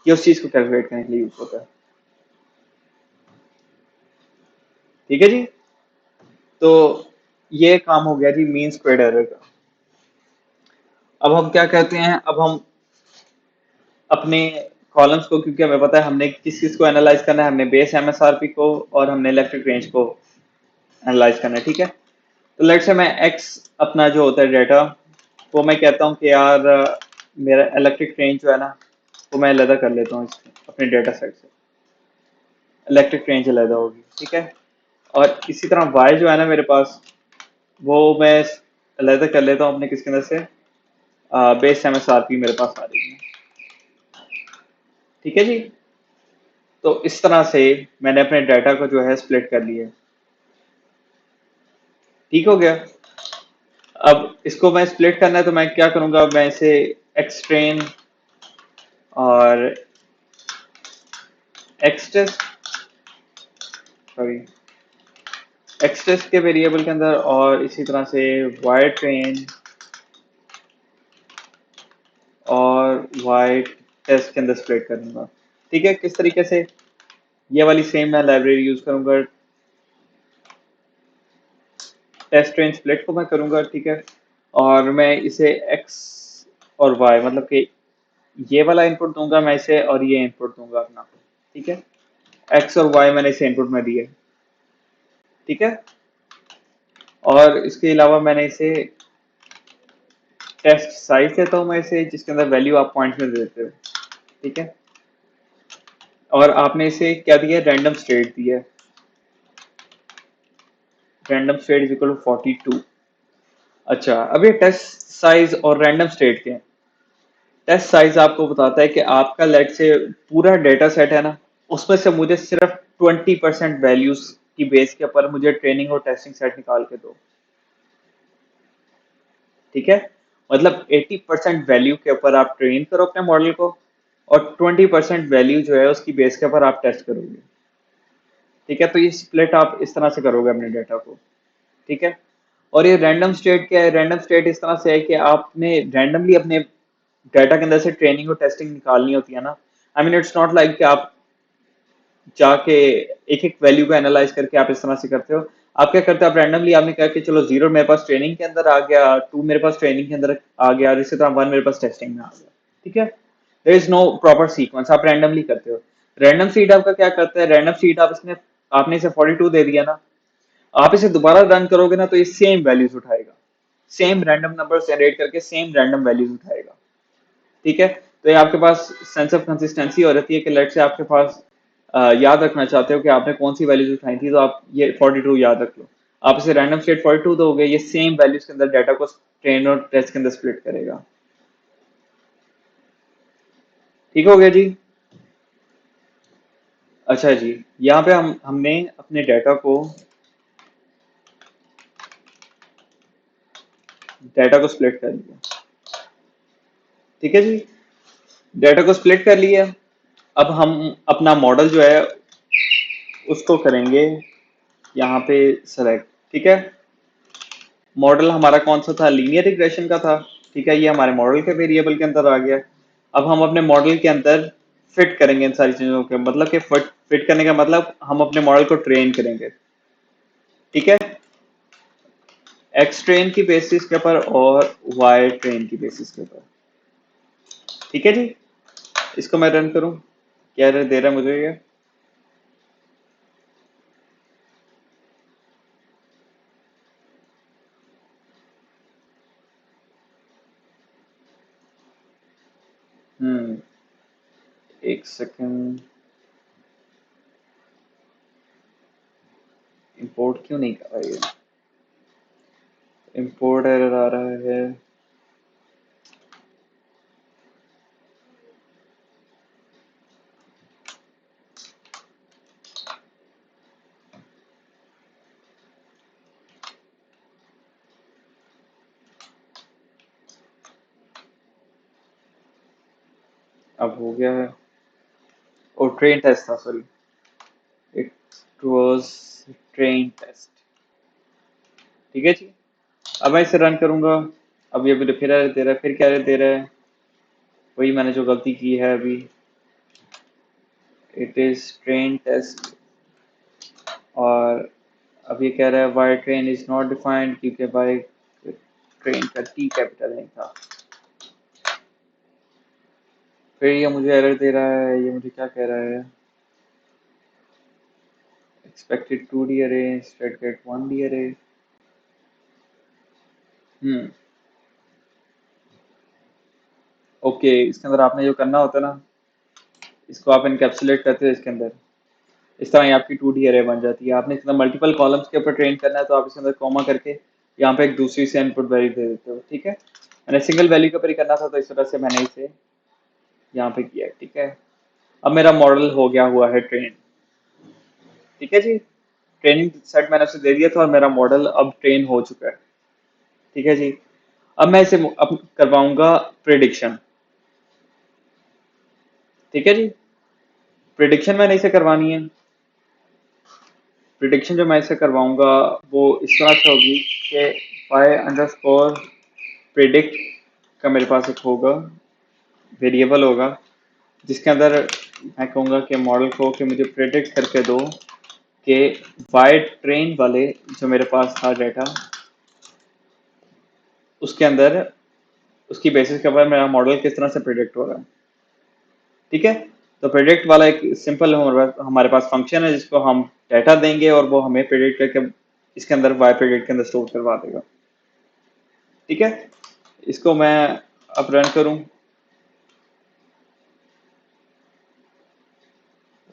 ये उस चीज को कैलकुलेट करने के लिए यूज होता है। ठीक है जी, तो ये काम हो गया जी मीन स्क्वेयर्ड एरर का। अब हम क्या कहते हैं, अब हम अपने कॉलम्स को, क्योंकि हमें पता है हमने किस चीज को एनालाइज करना है, हमने बेस एमएसआरपी को और हमने इलेक्ट्रिक रेंज को एनालाइज करना है। ठीक है, तो लेट्स से मैं एक्स अपना जो होता है डाटा, वो मैं कहता हूँ कि यार मेरा इलेक्ट्रिक रेंज जो है ना, वो मैं अलग कर लेता हूँ अपने डेटा सेट से, इलेक्ट्रिक रेंज अलग होगी। ठीक है, और इसी तरह वाई जो है ना मेरे पास, वो मैं अलग कर लेता हूँ अपने किसके अंदर से, बेस एमएसआरपी मेरे पास आ रही है। ठीक है जी, तो इस तरह से मैंने अपने डाटा को जो है स्प्लिट कर लिया। ठीक हो गया। अब इसको मैं स्प्लिट करना है तो मैं क्या करूंगा, मैं इसे एक्सट्रेन और एक्सटेस्ट, सॉरी एक्सटेस्ट के वेरिएबल के अंदर, और इसी तरह से वाई ट्रेन और वाई टेस्ट के अंदर स्प्लिट करूंगा। ठीक है, किस तरीके से, ये वाली सेम मैं लाइब्रेरी यूज करूंगा, टेस्ट ट्रेन स्प्लिट को मैं करूंगा। ठीक है, और मैं इसे एक्स और वाई, मतलब कि ये वाला इनपुट दूंगा मैं इसे, और ये इनपुट दूंगा अपना। ठीक है, एक्स और वाई मैंने इसे इनपुट में दिए। ठीक है, और इसके अलावा मैंने इसे टेस्ट साइज देता हूँ मैं इसे, जिसके अंदर वैल्यू आप पॉइंट में देते हो। ठीक है, और आपने इसे क्या दिया, रैंडम स्टेट दिया है, random state is equal to 42। अच्छा, अब ये टेस्ट साइज और रैंडम स्टेट के हैं। टेस्ट साइज आपको बताता है कि आपका लेट से पूरा डेटा सेट है ना, उसमें से मुझे सिर्फ 20% वैल्यूज की बेस के ऊपर मुझे ट्रेनिंग और टेस्टिंग सेट निकाल के दो। ठीक है, मतलब 80% वैल्यू के ऊपर आप ट्रेन करो अपने मॉडल को, और 20% वैल्यू जो है उसकी बेस के ऊपर आप टेस्ट करोगे। ठीक है, तो ये स्प्लिट आप इस तरह से करोगे अपने डेटा को। ठीक है, और ये रैंडम स्टेट क्या है, रैंडम स्टेट इस तरह से है कि आपने रैंडमली अपने डाटा के अंदर से ट्रेनिंग और टेस्टिंग निकालनी होती है ना। I mean it's not like कि आप जाके एक एक वैल्यू को एनालाइज करके आप इस तरह से करते हो। आप क्या करते हो, आप रैंडमली आपने कहा कि चलो 0 मेरे पास ट्रेनिंग के अंदर आ गया, 2 मेरे पास ट्रेनिंग के अंदर आ गया, और इसी तरह 1 मेरे पास टेस्टिंग में आ गया। ठीक है, there is no proper sequence, आप रैंडमली करते हो। रैंडम सीड आपका क्या करता है, रैंडम सीड आप इसने आपने इसे 42 दे दिया ना, आप इसे दोबारा रन करोगे ना तो ये सेम वैल्यूज उठाएगा, सेम रैंडम नंबर जनरेट करके सेम रैंडम वैल्यूज उठाएगा। ठीक है, तो ये आपके पास सेंस ऑफ कंसिस्टेंसी हो रहती है कि लेट से आपके पास याद रखना चाहते हो कि आपने कौन सी वैल्यूज उठाई थी, तो आप ये 42 याद रख लो। आप इसे रैंडम स्टेट 42 दोगे, ये सेम वैल्यूज के अंदर डाटा को ट्रेन और टेस्ट के अंदर स्प्लिट करेगा। ठीक हो गया जी। अच्छा जी, यहाँ पे हमने अपने डाटा को स्प्लिट कर लिया। ठीक है जी, डाटा को स्प्लिट कर लिया। अब हम अपना मॉडल जो है उसको करेंगे यहाँ पे सेलेक्ट। ठीक है, मॉडल हमारा कौन सा था, लीनियर रिग्रेशन का था। ठीक है, ये हमारे मॉडल के वेरिएबल के अंदर आ गया। अब हम अपने मॉडल के अंदर फिट करेंगे इन सारी चीजों के, मतलब कि फिट करने का मतलब हम अपने मॉडल को ट्रेन करेंगे। ठीक है, एक्स ट्रेन की बेसिस के ऊपर और वाई ट्रेन की बेसिस के ऊपर। ठीक है जी, इसको मैं रन करूं, क्या एरर दे रहा है मुझे ये। एक सेकंड, इंपोर्ट क्यों नहीं कर रहा है? इंपोर्ट एरर आ रहा है। अब हो गया है। और ट्रेन टेस्ट था, sorry, it was train test. ठीक है जी। अब मैं इसे रन करूंगा। अब ये मुझे फिर एरर दे रहा है, फिर क्या एरर दे रहा है? वही मैंने जो गलती की है अभी। It is train test. और अब ये कह रहा है Y train is not defined, क्योंकि वाई ट्रेन का टी कैपिटल नहीं था। फिर ये मुझे एरर दे रहा है, ये मुझे क्या कह रहा है? एक्सपेक्टेड 2D अरे इंस्टेड गेट 1D अरे। हम्म। ओके, इसके अंदर आपने जो करना होता है ना, इसको आप इनकैप्सुलेट करते हो इसके अंदर। इस तरह ही आपकी 2D अरे बन जाती है। आपने इसके अंदर मल्टीपल कॉलम्स के ऊपर ट्रेन करना है, तो आप इसके अंदर कॉमा करके यहाँ पे एक दूसरी से इनपुट वैल्यू दे देते हो। ठीक है, मैंने सिंगल वैल्यू के ऊपर ही करना था, तो इस तरह से मैंने इसे यहाँ पे किया। ठीक है, अब मेरा मॉडल हो गया हुआ है ट्रेन। ठीक है जी, ट्रेनिंग सेट मैंने उसे दे दिया था और मेरा मॉडल अब ट्रेन हो चुका है। ठीक है जी। अब मैं इसे अब करवाऊंगा प्रिडिक्शन। ठीक है जी, प्रिडिक्शन मैंने इसे करवानी है। प्रिडिक्शन जो मैं इसे करवाऊंगा वो इस तरह से होगी कि y अंडरस्कोर प्रिडिक्ट का मेरे पास एक होगा, वेरिएबल होगा, जिसके अंदर मैं कहूँगा कि मॉडल को कि मुझे प्रिडिक्ट करके दो कि वाई ट्रेन वाले जो मेरे पास था डाटा, उसके अंदर उसकी बेसिस के ऊपर मेरा मॉडल किस तरह से प्रिडिक्ट हो रहा है। ठीक है, तो प्रिडिक्ट वाला एक सिंपल हमारे पास फंक्शन है जिसको हम डाटा देंगे और वो हमें प्रिडिक्ट करके इसके अंदर वाई प्रिडिक्ट के अंदर स्टोर करवा देगा। ठीक है, इसको मैं अब रन करूं।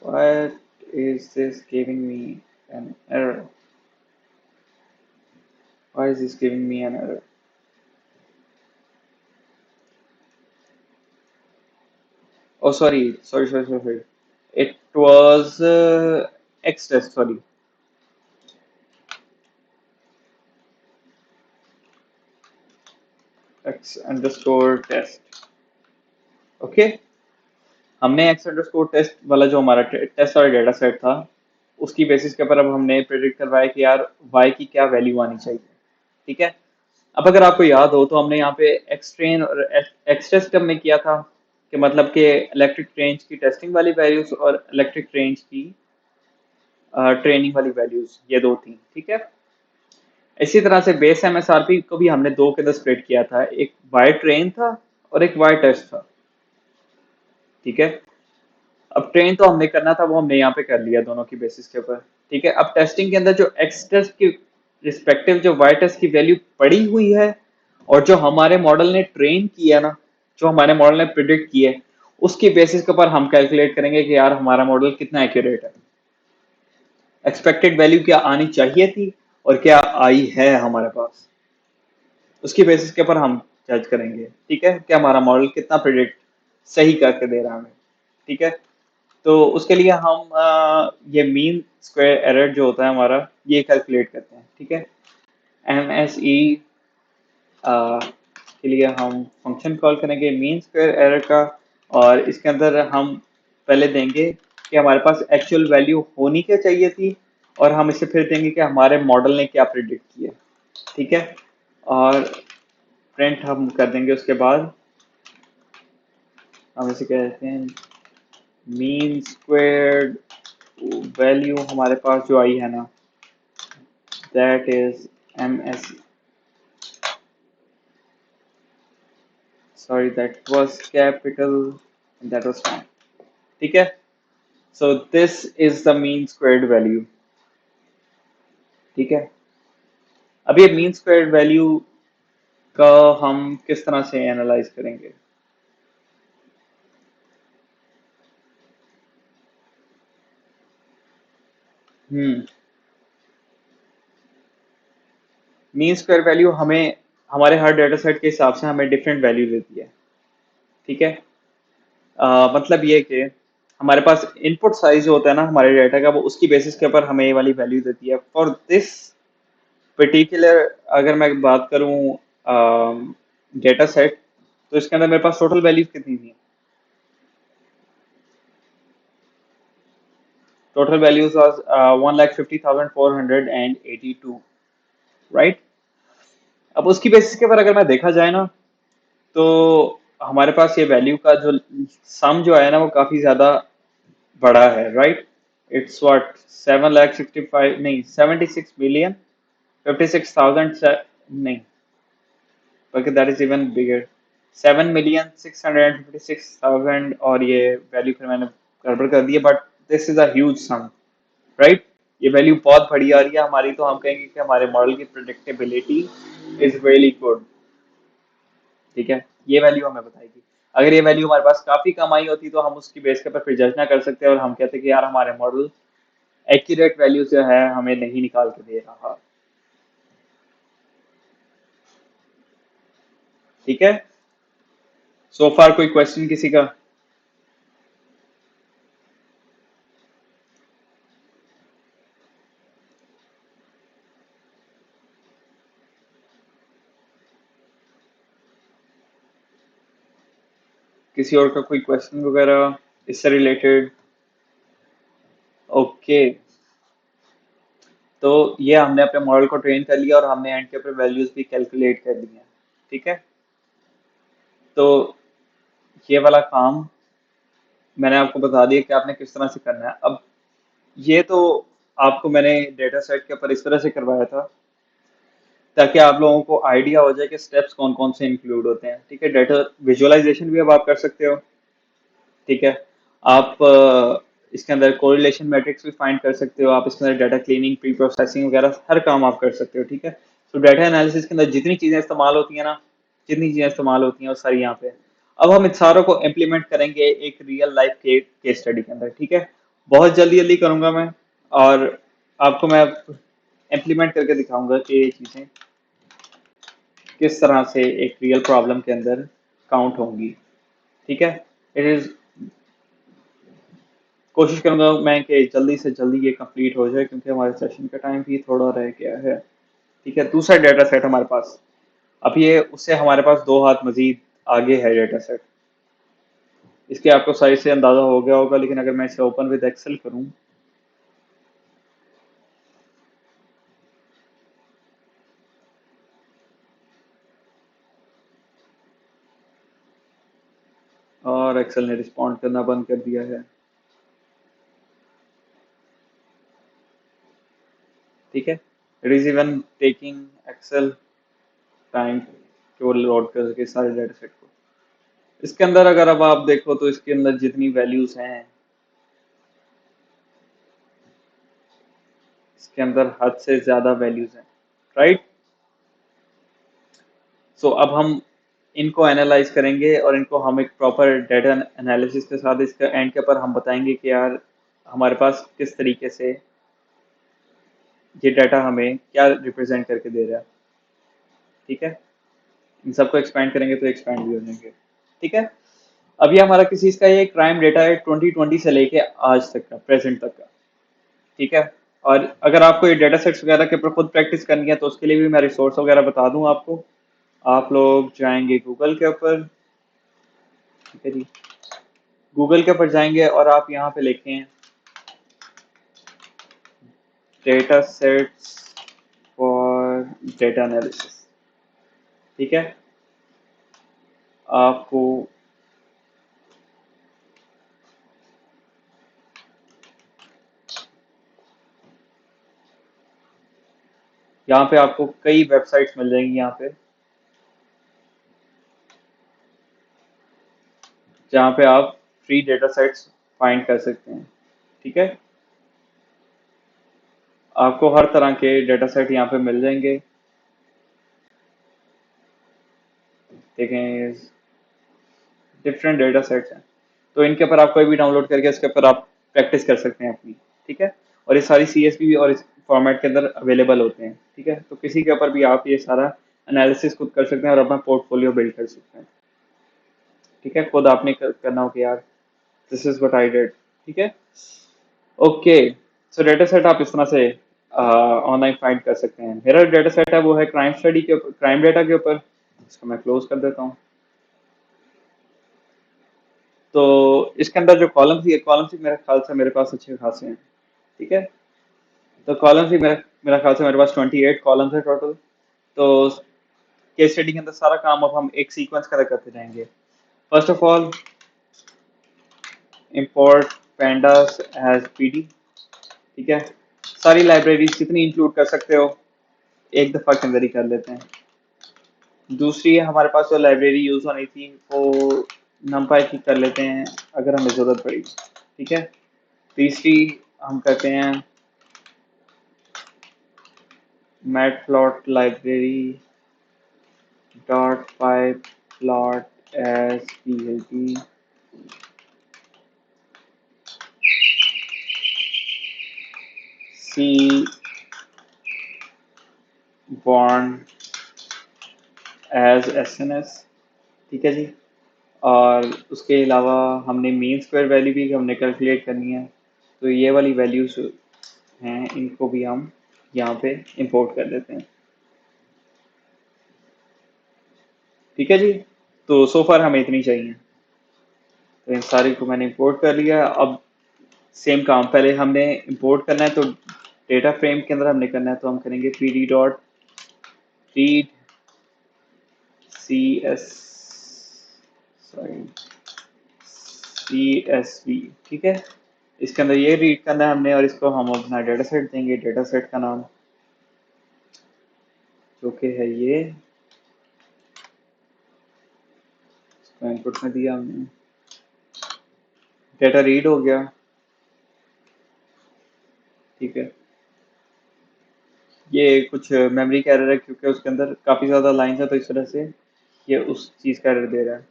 What is this giving me an error? Why is this giving me an error? Oh, sorry. It was X test, sorry. X underscore test. Okay, हमने X underscore test वाला जो हमारा टेस्ट वाला डेटा सेट था, उसकी बेसिस के ऊपर अब हमने प्रेडिक्ट करवाया कि यार Y की क्या वैल्यू आनी चाहिए। ठीक है, अब अगर आपको याद हो तो हमने यहाँ पे एक्स ट्रेन और एक्स टेस्ट में किया था कि मतलब कि इलेक्ट्रिक रेंज की टेस्टिंग वाली वैल्यूज और इलेक्ट्रिक रेंज की ट्रेनिंग वाली वैल्यूज, ये दो थी। ठीक है, इसी तरह से बेस एमएसआरपी को भी हमने दो के अंदर स्प्लिट किया था, एक वाई ट्रेन था और एक वाई टेस्ट था। ठीक है, अब ट्रेन तो हमने करना था, वो हमने यहाँ पे कर लिया दोनों की बेसिस के ऊपर। ठीक है, अब टेस्टिंग के अंदर जो एक्स टेस्ट की रिस्पेक्टिव जो वाई टेस्ट की वैल्यू पड़ी हुई है और जो हमारे मॉडल ने ट्रेन किया ना, जो हमारे मॉडल ने प्रिडिक्ट किया, उसकी बेसिस के ऊपर हम कैलकुलेट करेंगे कि यार हमारा मॉडल कितना एक्यूरेट है, एक्सपेक्टेड वैल्यू क्या आनी चाहिए थी और क्या आई है हमारे पास, उसकी बेसिस के ऊपर हम जज करेंगे। ठीक है, कि हमारा मॉडल कितना प्रिडिक्ट सही करके दे रहा है हमें। ठीक है, तो उसके लिए हम ये मीन स्क्वायर एरर जो होता है हमारा, ये कैलकुलेट करते हैं। ठीक है, MSE के लिए हम फंक्शन कॉल करेंगे मीन स्क्वायर एरर का, और इसके अंदर हम पहले देंगे कि हमारे पास एक्चुअल वैल्यू होनी क्या चाहिए थी, और हम इसे फिर देंगे कि हमारे मॉडल ने क्या प्रिडिक्ट किया। ठीक है, और प्रिंट हम कर देंगे उसके बाद, हम इसे कहते हैं मीन स्क्वेयर्ड वैल्यू हमारे पास जो आई है ना, that is MS, sorry that was capital and that was fine. ठीक है, so this is the mean squared value. ठीक है, अब ये मीन स्क्वायर्ड वैल्यू का हम किस तरह से एनालाइज करेंगे? हम्म। मीन स्क्वायर वैल्यू हमें हमारे हर डेटा सेट के हिसाब से हमें डिफरेंट वैल्यू देती है। ठीक है। मतलब ये कि हमारे पास इनपुट साइज जो होता है ना हमारे डाटा का, वो उसकी बेसिस के ऊपर हमें ये वाली वैल्यू देती है फॉर दिस पर्टिकुलर। अगर मैं बात करूं डेटा सेट, तो इसके अंदर मेरे पास टोटल वैल्यूज कितनी थी? Total values was 1,50,482, right. अब उसकी बेसिस के ऊपर अगर मैं देखा जाए ना, तो हमारे पास ये वैल्यू का जो सम जो है ना वो काफी ज्यादा बड़ा है, राइट। इट्स व्हाट 7,65 नहीं 76,000,56,000 नहीं, बल्कि दैट इज इवन बिगर, 7,656,000। और ये वैल्यू फिर मैंने गड़बड़ कर दी है, but this is a huge sum, right. ये वैल्यू बहुत बड़ी आ रही है हमारी, तो हम कहेंगे कि हमारे मॉडल की प्रिडिक्टेबिलिटी इज रियली गुड। ठीक है, ये वैल्यू हमें बताएगी। अगर ये वैल्यू हमारे पास काफी कम आई होती तो हम उसकी बेस के ऊपर फिर जज ना कर सकते और हम कहते कि यार हमारे मॉडल एक्यूरेट वैल्यू जो है हमें नहीं निकाल के दे रहा। ठीक है। सो फार कोई क्वेश्चन किसी का? किसी और का कोई क्वेश्चन वगैरह इससे रिलेटेड? ओके। तो ये हमने अपने मॉडल को ट्रेन कर लिया और हमने एंड के ऊपर वैल्यूज भी कैलकुलेट कर ली हैं। ठीक है। तो ये वाला काम मैंने आपको बता दिया कि आपने किस तरह से करना है। अब ये तो आपको मैंने डेटा सेट के ऊपर इस तरह से करवाया था ताकि आप लोगों को आइडिया हो जाए कि स्टेप्स कौन कौन से इंक्लूड होते हैं। ठीक है। डेटा विजुअलाइजेशन भी अब आप कर सकते हो। ठीक है। आप इसके अंदर कोरिलेशन मैट्रिक्स भी फाइंड कर सकते हो। आप इसके अंदर डाटा क्लीनिंग, प्री प्रोसेसिंग वगैरह हर काम आप कर सकते हो। ठीक है। तो डाटा एनालिसिस के अंदर जितनी चीजें इस्तेमाल होती हैं ना, जितनी चीजें इस्तेमाल होती हैं वो सारी यहाँ पे। अब हम इन सारों को इम्प्लीमेंट करेंगे एक रियल लाइफ के केस स्टडी के अंदर। ठीक है। बहुत जल्दी जल्दी करूंगा मैं, और आपको मैं इम्प्लीमेंट करके दिखाऊंगा कि ये चीजें किस तरह से एक रियल प्रॉब्लम के अंदर काउंट होंगी। ठीक है। इट इज कोशिश करूंगा मैं कि जल्दी से जल्दी ये कंप्लीट हो जाए, क्योंकि हमारे सेशन का टाइम भी थोड़ा रह गया है। ठीक है। दूसरा डेटा सेट हमारे पास, अब ये उससे हमारे पास दो हाथ मजीद आगे है डेटा सेट। इसके आपको साइज से अंदाजा हो गया होगा, लेकिन अगर मैं इसे ओपन विद एक्सेल करूं, और एक्सेल ने रिस्पॉन्ड करना बंद कर दिया है। ठीक है। It is even taking excel time को लोड कर सके सारे डेटा सेट को। इसके अंदर अगर अब आप देखो तो इसके अंदर जितनी वैल्यूज हैं, इसके अंदर हद से ज्यादा वैल्यूज हैं, राइट। सो अब हम इनको एनालाइज करेंगे और इनको हम एक प्रॉपर डेटा एनालिसिस के साथ इसके एंड के ऊपर हम बताएंगे कि यार हमारे पास किस तरीके से ये डाटा हमें क्या रिप्रेजेंट करके दे रहा है। ठीक है। इन सबको एक्सपैंड करेंगे तो एक्सपैंड भी हो जाएंगे। ठीक है। अभी हमारा किसी का ये क्राइम डेटा है 2020 से लेके आज तक का, प्रेजेंट तक का। ठीक है। और अगर आपको ये डेटा सेट्स वगैरह के ऊपर खुद प्रैक्टिस करनी है तो उसके लिए भी मैं रिसोर्स वगैरह बता दूं आपको। आप लोग जाएंगे गूगल के ऊपर। ठीक है जी। गूगल के ऊपर जाएंगे और आप यहाँ पे लिखें data sets for data analysis. ठीक है। आपको यहाँ पे आपको कई वेबसाइट्स मिल जाएंगी यहाँ पे, जहाँ पे आप फ्री डेटा सेट्स फाइंड कर सकते हैं। ठीक है। आपको हर तरह के डेटा सेट यहाँ पे मिल जाएंगे। देखें, डिफरेंट डेटा सेट्स हैं, तो इनके ऊपर आप कोई भी डाउनलोड करके इसके ऊपर आप प्रैक्टिस कर सकते हैं अपनी। ठीक है। और ये सारी CSV और इस फॉर्मेट के अंदर अवेलेबल होते हैं। ठीक है, तो किसी के ऊपर भी आप ये सारा एनालिसिस खुद कर सकते हैं और अपना पोर्टफोलियो बिल्ड कर सकते हैं। ठीक है, खुद आपने करना हो कि यार this is what I did. ठीक है, ओके। सो डेटा सेट आप इस तरह से ऑनलाइन फाइंड कर सकते हैं। मेरा डेटा सेट है वो है क्राइम स्टडी के ऊपर, क्राइम डेटा के ऊपर। इसको मैं क्लोज कर देता हूँ। तो इसके अंदर जो कॉलम्स ही मेरे ख्याल से मेरे पास अच्छे खासे हैं। ठीक है, तो कॉलम्स ही मेरा मेरा ख्याल से मेरे पास 28 कॉलम्स है टोटल। तो केस स्टडी के अंदर सारा काम अब हम एक सीक्वेंस का करते जाएंगे। First of all import pandas as pd। ठीक है, सारी लाइब्रेरीज जितनी इंक्लूड कर सकते हो एक दफा के अंदर ही कर लेते हैं। दूसरी हमारे पास जो लाइब्रेरी यूज होनी थी वो numpy की कर लेते हैं अगर हमें जरूरत पड़ी। ठीक है, तीसरी हम करते हैं matplot library dot pyplot as plt seaborn as SNS. ठीक है जी, और उसके अलावा हमने मीन स्क्वायर वैल्यू भी हमने कैलकुलेट करनी है। तो ये वाली वैल्यूज हैं, इनको भी हम यहाँ पे इंपोर्ट कर देते हैं। ठीक है जी, तो सो फार हमें इतनी चाहिए। तो इन सारी को मैंने इंपोर्ट कर लिया। अब सेम काम पहले हमने इंपोर्ट करना है, तो डेटा फ्रेम के अंदर हमने करना है, तो हम करेंगे pd dot read C S sorry CSV। ठीक है, इसके अंदर ये रीड करना है हमने और इसको हम अपना डेटा सेट देंगे। डेटा सेट का नाम जो कि है ये, इसको इनपुट में दिया हमने। डेटा रीड हो गया। ठीक है, ये कुछ मेमोरी का एरर है क्योंकि उसके अंदर काफी ज्यादा लाइन है, तो इस वजह से ये उस चीज का एरर दे रहा है।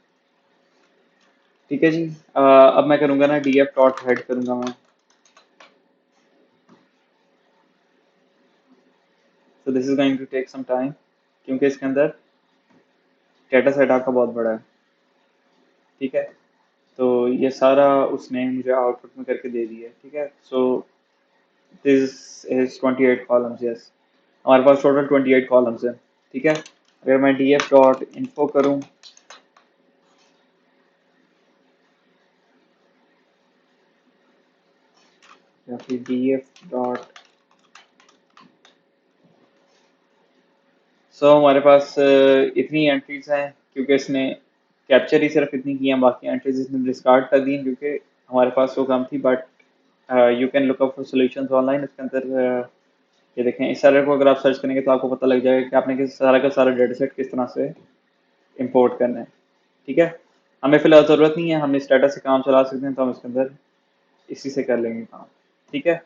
ठीक है जी, अब मैं करूंगा ना df डॉट हेड करूंगा मैं। तो this is going to take some time क्योंकि इसके अंदर डेटा सेट आपका बहुत बड़ा है। ठीक है, तो ये सारा उसने मुझे आउटपुट में करके दे दिया है। ठीक है, so this is 28 columns. Yes, हमारे पास टोटल 28 कॉलम्स है। ठीक है, अगर मैं df डॉट इन्फो करूँ या फिर df डॉट, सो हमारे पास इतनी एंट्रीज हैं क्योंकि इसने कैप्चर ही सिर्फ इतनी की हैं, बाकी एंट्रीज इसने डिस्कार्ड कर दी हैं क्योंकि हमारे पास वो कम थी। But you can look up for solutions online. इसके अंदर ये देखें, इस सारे को अगर आप सर्च करेंगे तो आपको पता लग जाएगा कि आपने किस सारा का सारा डेटा सेट किस तरह से इंपोर्ट करना है। ठीक है, हमें फिलहाल ज़रूरत नहीं है, हम इस डाटा से काम चला सकते हैं, तो हम इसके अंदर इसी से कर लेंगे काम। ठीक है,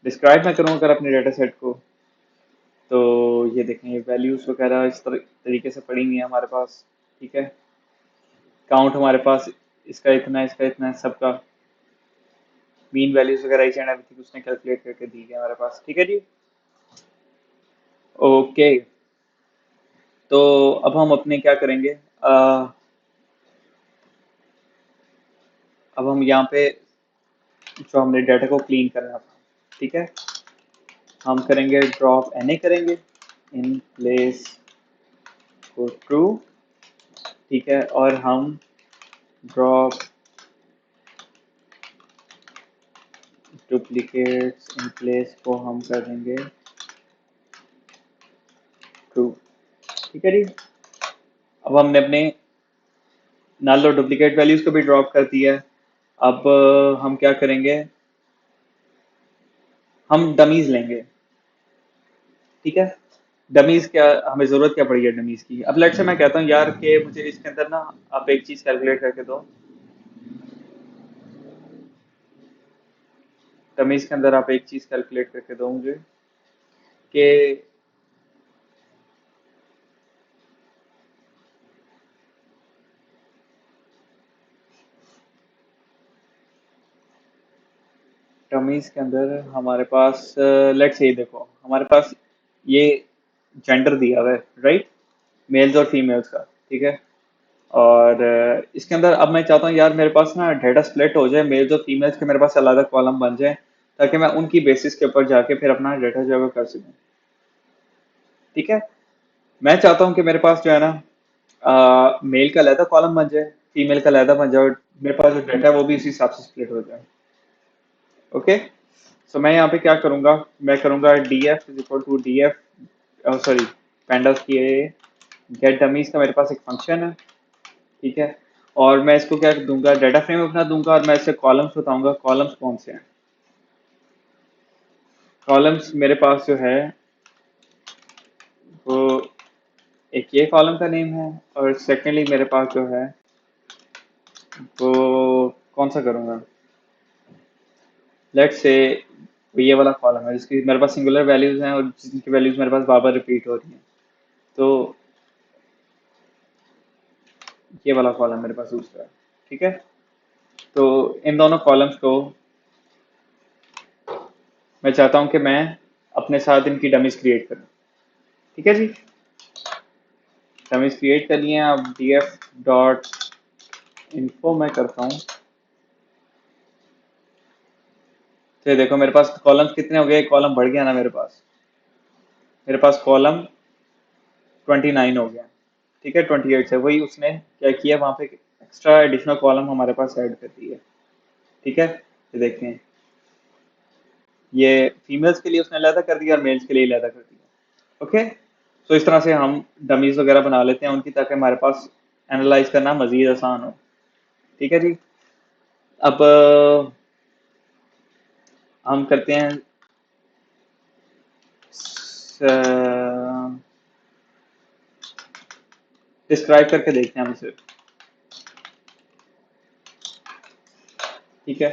डिस्क्राइब मैं करूँ अगर अपने डेटा सेट को, तो ये देखें ये वैल्यूज वगैरह इस तरीके से पड़ी हुई है हमारे पास। ठीक है, काउंट हमारे पास इसका इतना है, सबका मीन वैल्यूज वगैरह ईच एंड एवरीथिंग उसने कैलकुलेट करके दी है हमारे पास। ठीक है जी, ओके। तो अब हम अपने क्या करेंगे, अब हम यहाँ पे जो हमने डाटा को क्लीन करना था, ठीक है, हम करेंगे ड्रॉप एन ए करेंगे इन प्लेस को ट्रू। ठीक है, और हम ड्रॉप डुप्लीकेट्स इन प्लेस को हम कर देंगे ट्रू। ठीक है जी, अब हमने अपने नल और डुप्लीकेट वैल्यूज को भी ड्रॉप कर दिया है। अब हम क्या करेंगे, हम डमीज लेंगे। ठीक है, डमीज क्या, हमें जरूरत क्या पड़ी है डमीज की। अब लेट से मैं कहता हूँ यार कि मुझे इसके अंदर ना आप एक चीज कैलकुलेट करके दो। डमीज के अंदर आप एक चीज कैलकुलेट करके दो मुझे कि डमीज के अंदर हमारे पास लेट्स से देखो हमारे पास ये जेंडर दिया हुआ है, राइट? मेल्स और फीमेल्स का, ठीक है। और इसके अंदर अब मैं चाहता हूँ यार मेरे पास ना डेटा स्प्लिट हो जाए, मेल्स और फीमेल्स के मेरे पास अलग कॉलम बन जाए, ताकि मैं उनकी बेसिस के ऊपर जाके फिर अपना डेटा जो है वो कर सकूँ। ठीक है, मैं चाहता हूँ कि मेरे पास जो है ना मेल का अलहदा कॉलम बन जाए, फीमेल का अलहदा बन जाए, और मेरे पास जो डेटा है वो भी इसी हिसाब से स्प्लिट हो जाए। ओके, सो मैं यहाँ पे क्या करूंगा, मैं करूंगा D F is equal to D F, sorry, pandas की गेट डमीज का मेरे पास एक फंक्शन है, ठीक है। और मैं इसको क्या दूंगा, डाटा फ्रेम अपना दूंगा, और मैं इससे कॉलम्स बताऊंगा, कॉलम्स कौन से हैं। कॉलम्स मेरे पास जो है वो एक ये कॉलम का नेम है, और सेकेंडली मेरे पास जो है वो कौन सा करूंगा, लेट्स से ये वाला कॉलम है जिसकी मेरे पास सिंगुलर वैल्यूज हैं और जिनकी वैल्यूज मेरे पास बार बार रिपीट हो रही हैं, तो ये वाला कॉलम मेरे पास दूसरा है, ठीक है। तो इन दोनों कॉलम्स को मैं चाहता हूं कि मैं अपने साथ इनकी डमीज क्रिएट करूं, ठीक है जी। डमीज क्रिएट कर लिए हैं, अब डी एफ डॉट इन्फो मैं करता हूँ। तो ये देखो मेरे पास कॉलम्स कितने हो गए, कॉलम बढ़ गया ना मेरे पास, मेरे पास कॉलम 29 हो गया, ठीक है। 28 से वही उसने क्या किया, वहां पे एक्स्ट्रा एडिशनल कॉलम हमारे पास ऐड कर दी है, ठीक है। ये देखते हैं, ये फीमेल्स के लिए उसने अलहदा कर दिया और मेल्स के लिए अलहदा कर दिया। ओके, तो इस तरह से हम डमीज वगैरह बना लेते हैं उनकी, ताकि हमारे पास एनालाइज करना मजीद आसान हो, ठीक है जी। अब हम करते हैं डिस्क्राइब करके देखते हैं हम इसे, ठीक है।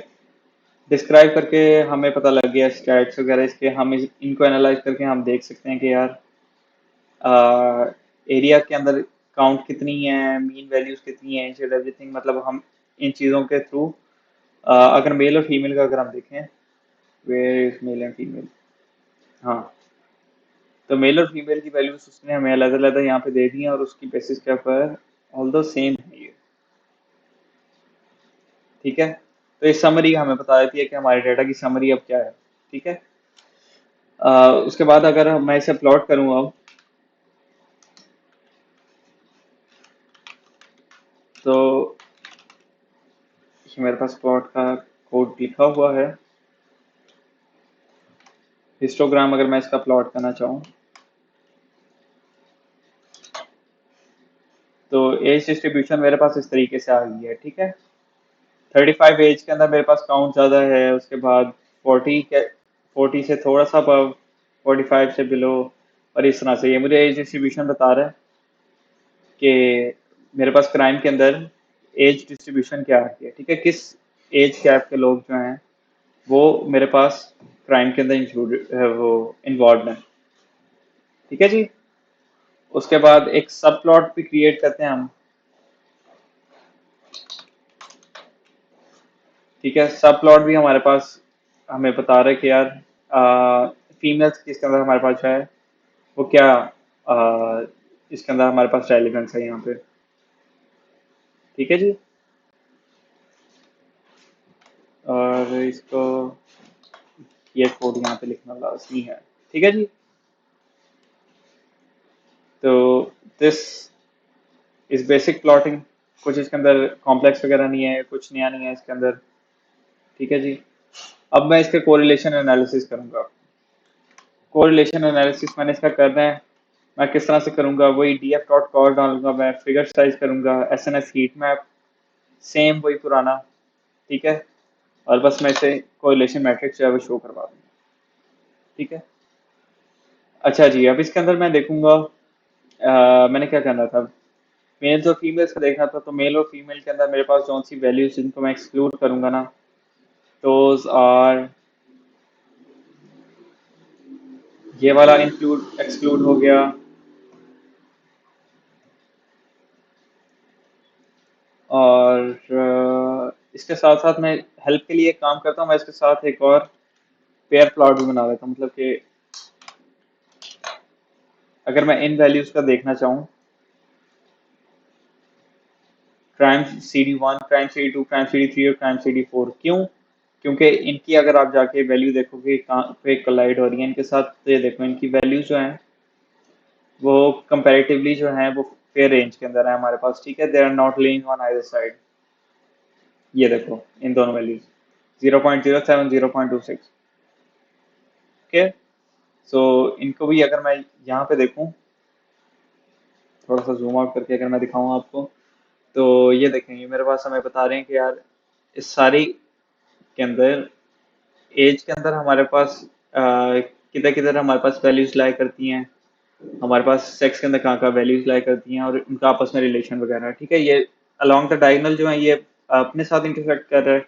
डिस्क्राइब करके हमें पता लग गया स्टैट्स वगैरह इसके, हम इनको एनालाइज करके हम देख सकते हैं कि यार एरिया के अंदर काउंट कितनी है, मीन वैल्यूज कितनी है, एवरीथिंग, मतलब हम इन चीज़ों के थ्रू अगर मेल और फीमेल का अगर हम देखें, where is male and female, हाँ, तो मेल और फीमेल की वैल्यूज उसने हमें अलग अलग यहाँ पे दे दी हैं, और उसकी बेसिस के ऊपर ऑल दो सेम है ये, ठीक है। तो इस समरी हमें बता देती है कि हमारे डाटा की समरी अब क्या है, ठीक है। उसके बाद अगर मैं इसे प्लॉट करूँ अब, तो मेरे पास प्लॉट का कोड लिखा हुआ है, हिस्टोग्राम अगर मैं इसका प्लॉट करना चाहूँ, तो एज डिस्ट्रीब्यूशन मेरे पास इस तरीके से आ गई है, ठीक है। 35 एज के अंदर मेरे पास काउंट ज़्यादा है, उसके बाद 40 के 40 से थोड़ा सा अबव, 45 से बिलो, और इस तरह से ये मुझे एज डिस्ट्रीब्यूशन बता रहा है कि मेरे पास क्राइम के अंदर एज डिस्ट्रीब्यूशन क्या आ गई है, ठीक है। किस एज कैप के लोग जो हैं वो मेरे पास क्राइम के अंदर इंक्लूडेड वो इन्वॉल्व हैं, ठीक है जी। उसके बाद एक सब प्लॉट भी क्रिएट करते हैं हम, ठीक है। सब प्लॉट भी हमारे पास हमें बता रहा है कि यार फीमेल्स किसके अंदर हमारे पास जो है वो क्या इसके अंदर हमारे पास रेलिवेंस है यहाँ पे, ठीक है जी। और इसको ये कोड यहाँ पे लिखना लाजमी है, ठीक है जी। तो दिस इज बेसिक प्लॉटिंग, कुछ इसके अंदर कॉम्प्लेक्स वगैरह नहीं है, कुछ नया नहीं है इसके अंदर, ठीक है जी। अब मैं इसके कोरिलेशन एनालिसिस करूंगा। कोरिलेशन एनालिसिस मैंने इसका करना है, मैं किस तरह से करूंगा, वही डी एफ डॉट कॉल डालूंगा, मैं फिगर साइज करूंगा, S N S heat map same वही पुराना, ठीक है। और बस मैं इसे कोरिलेशन मैट्रिक्स जो है वो शो करवा दूंगा, ठीक है। अच्छा जी, अब इसके अंदर मैं देखूंगा मैंने क्या करना था, मेल्स और फीमेल्स का देखना था, तो मेल और फीमेल के अंदर मेरे पास कौन सी वैल्यूज जिनको मैं एक्सक्लूड करूंगा ना, दोज आर, ये वाला इंक्लूड एक्सक्लूड हो गया, और इसके साथ साथ मैं हेल्प के लिए एक काम करता हूँ, मैं इसके साथ एक और पेयर प्लॉट भी बना देता हूँ, मतलब कि अगर मैं इन वैल्यूज का देखना चाहूँ, crime C D one, crime C D two, crime C D three और क्राइम सी डी फोर, क्यों? क्योंकि इनकी अगर आप जाके वैल्यू देखोगे कहाँ पे कोलाइड हो रही है इनके साथ, तो ये देखो इनकी वैल्यू जो है वो कंपैरेटिवली जो है वो फेयर रेंज के अंदर है हमारे पास, ठीक है। They are not lying on either side. ये देखो इन दोनों वैल्यूज 0.07, 0.26, ओके। सो इनको भी अगर मैं यहाँ पे देखूँ, थोड़ा सा जूम आउट करके अगर मैं दिखाऊँ आपको, तो ये देखेंगे मेरे पास हमें बता रहे हैं कि यार इस सारी के अंदर, एज के अंदर हमारे पास किधर किधर हमारे पास वैल्यूज लाई करती हैं, हमारे पास सेक्स के अंदर कहाँ कहाँ वैल्यूज लाई करती हैं और उनका आपस में रिलेशन वगैरह, ठीक है। ये अलोंग द डायगोनल जो है ये अपने साथ इंटरसेक्ट कर रहा है,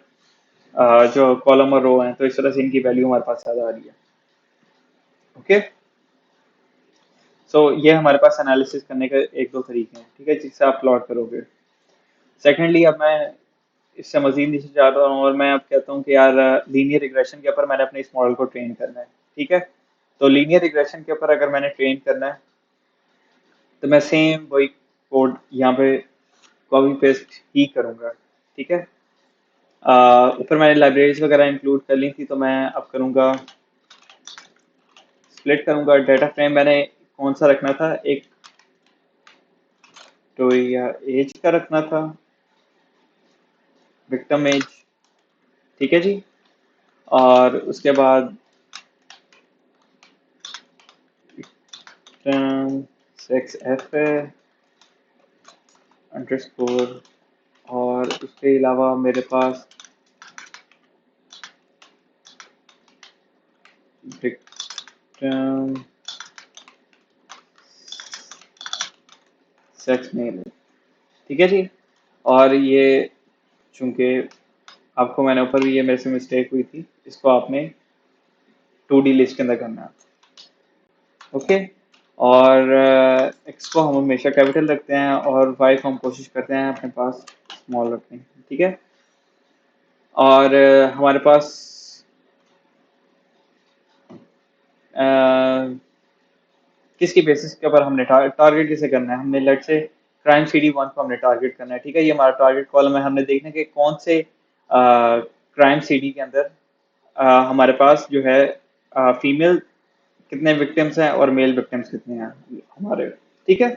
जो कॉलम और रो हैं, तो इस तरह से इनकी वैल्यू हमारे पास ज्यादा आ रही है, ओके। सो ये हमारे पास एनालिसिस करने के एक दो तरीके हैं, ठीक है, जिससे आप प्लॉट करोगे। सेकेंडली अब मैं इससे मजीद नीचे जाता हूँ और मैं अब कहता हूँ कि यार लीनियर रिग्रेशन के ऊपर मैंने अपने इस मॉडल को ट्रेन करना है, ठीक है। तो लीनियर रिग्रेशन के ऊपर अगर मैंने ट्रेन करना है, तो मैं सेम वही कोड यहाँ पे कॉपी पेस्ट ही करूँगा, ठीक है। ऊपर मैंने लाइब्रेरीज वगैरह इंक्लूड कर ली थी, तो मैं अब करूँगा स्प्लिट करूँगा। डाटा फ्रेम मैंने कौन सा रखना था, एक तो या एज का रखना था, विक्टिम एज, ठीक है जी। और उसके बाद सेक्स एफ है अंडरस्कोर, और उसके अलावा मेरे पास विक्टिम सेक्स मेल, ठीक है जी। और ये चूंकि आपको मैंने ऊपर भी, ये मेरे से मिस्टेक हुई थी, इसको आपने 2D लिस्ट के अंदर करना है, ओके। और एक्स को हम हमेशा कैपिटल रखते हैं और वाई को हम कोशिश करते हैं अपने पास स्मॉल रखें, ठीक है। और हमारे पास अ, किसकी बेसिस के ऊपर हमने टारगेट किसे करना है, हमने लेट से क्राइम सी डी वन को हमने टारगेट करना है, ठीक है। ये हमारा टारगेट कॉलम है, हमने देखना है कि कौन से क्राइम सी डी के अंदर हमारे पास जो है फीमेल कितने विक्टिम्स हैं और मेल विक्टिम्स कितने हैं हमारे, ठीक है।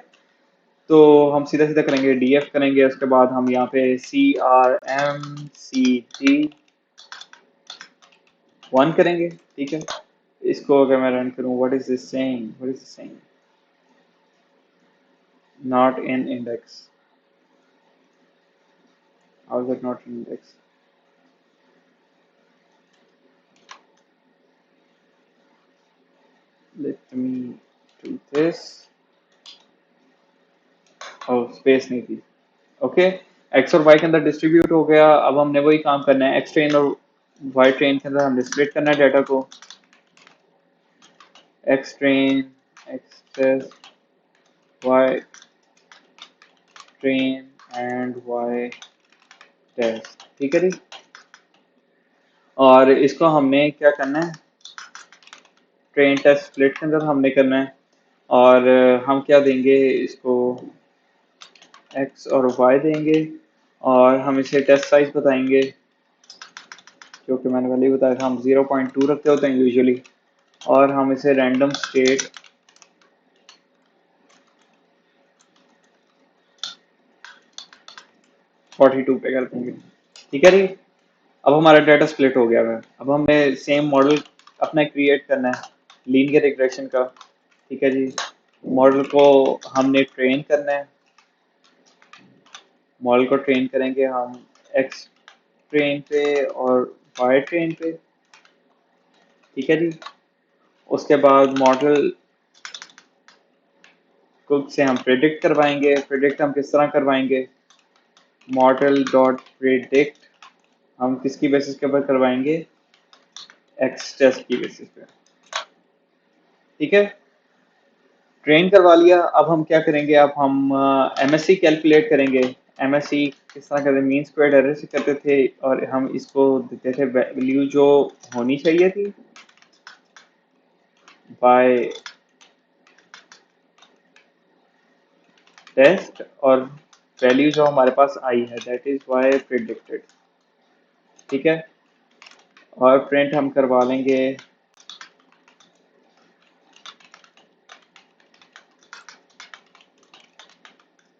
तो हम सीधा सीधा करेंगे, डीएफ करेंगे, उसके बाद हम यहाँ पे CRMCD1 करेंगे, ठीक है। इसको अगर मैं रन करूँ, what is this saying, what is this saying, not in index, how is it not in index, let me do this, और स्पेस नहीं थी, ओके। एक्स और वाई के अंदर डिस्ट्रीब्यूट हो गया। अब हमने वही काम करना है, एक्स ट्रेन और वाई ट्रेन के अंदर हमने स्प्लिट करना है डाटा को, X train, X test, Y train and Y test, ठीक है जी। और इसको हमने क्या करना है, ट्रेन टेस्ट स्प्लिट के अंदर हमने करना है। और हम क्या देंगे इसको, एक्स और वाई देंगे, और हम इसे टेस्ट साइज बताएंगे, जो कि मैंने पहले ही बताया था, हम 0.2 रखते होते हैं यूजुअली। और हम इसे रैंडम स्टेट 42 पे कर देंगे, ठीक है जी। अब हमारा डाटा स्प्लिट हो गया है। अब हमें सेम मॉडल अपना क्रिएट करना है लीनियर रिग्रेशन का, ठीक है जी। मॉडल को हमने ट्रेन करना है, मॉडल को ट्रेन करेंगे हम एक्स ट्रेन पे और वाई ट्रेन पे, ठीक है जी। उसके बाद मॉडल को से हम प्रिडिक्ट करवाएंगे। प्रिडिक्ट हम किस तरह करवाएंगे, मॉडल डॉट प्रिडिक्ट हम किसकी बेसिस के ऊपर करवाएंगे, एक्स टेस्ट की बेसिस पे, ठीक है। ट्रेन करवा लिया। अब हम क्या करेंगे, अब हम एमएससी कैलकुलेट करेंगे। एमएससी किस तरह करते, मीन स्क्वायर्ड एरर से करते थे, और हम इसको देते थे वैल्यू जो होनी चाहिए थी बाय टेस्ट, और वैल्यू जो हमारे पास आई है दैट इज वाई प्रिडिक्टेड। ठीक है, और प्रिंट हम करवा लेंगे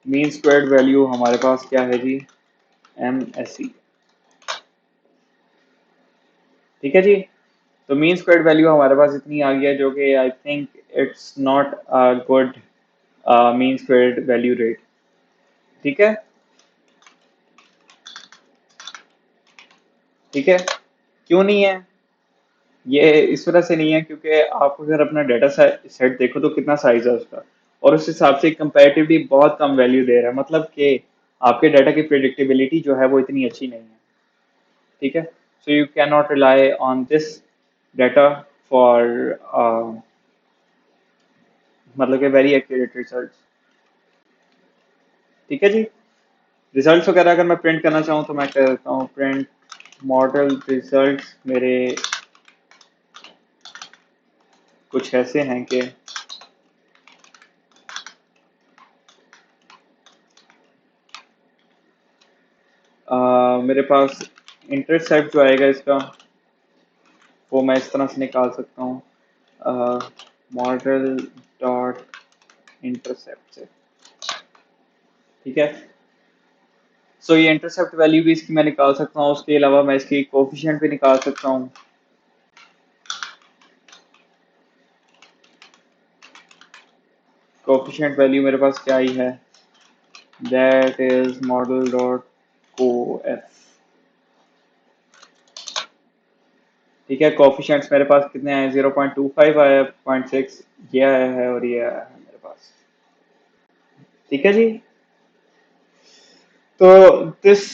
मीन स्क्वायर्ड वैल्यू हमारे पास क्या है जी, एमएससी। ठीक है जी, तो मीन स्क्वायर्ड वैल्यू हमारे पास इतनी आ गई है, जो कि I think it's not a good mean squared value rate. ठीक है, ठीक है, क्यों नहीं है? ये इस वजह से नहीं है क्योंकि आप अगर अपना डाटा सेट देखो तो कितना साइज है उसका, और उस हिसाब से कंपैरेटिवली बहुत कम वैल्यू दे रहा है, मतलब कि आपके डाटा की प्रिडिक्टेबिलिटी जो है वो इतनी अच्छी नहीं है। ठीक है, so you can not rely on this data for मतलब कि वेरी एक्यूरेट रिजल्ट। ठीक है जी, रिजल्ट्स वगैरह अगर मैं प्रिंट करना चाहूँ तो मैं कह देता हूँ प्रिंट मॉडल रिजल्ट्स मेरे कुछ ऐसे हैं कि मेरे पास इंटरसेप्ट जो आएगा इसका, वो मैं इस तरह से निकाल सकता हूँ मॉडल डॉट इंटरसेप्ट से। ठीक है, सो ये इंटरसेप्ट वैल्यू भी इसकी मैं निकाल सकता हूँ, उसके अलावा मैं इसकी कोफिशिएंट भी निकाल सकता हूँ। कोफिशिएंट वैल्यू मेरे पास क्या आई है, दैट इज मॉडल डॉट को एफ। ठीक है, कोफिशिएंट्स मेरे पास कितने आए, 0.25 आया, 0.6 ये आया है, और ये आया है मेरे पास। ठीक है जी, तो दिस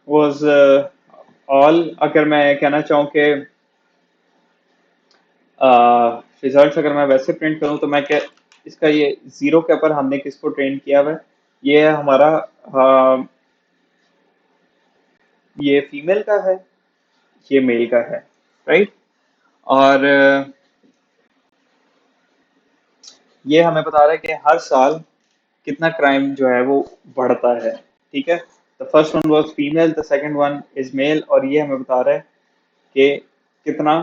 वाज ऑल। अगर मैं कहना चाहूँ कि रिजल्ट्स अगर मैं वैसे प्रिंट करूँ तो मैं क्या, इसका ये जीरो के ऊपर हमने किसको ट्रेन किया हुआ है, ये है हमारा ये फीमेल का है, ये मेल का है, राइट। और ये हमें बता रहा है कि हर साल कितना क्राइम जो है वो बढ़ता है। ठीक है, the first one was female, the second one is male, और ये हमें बता रहा है कि कितना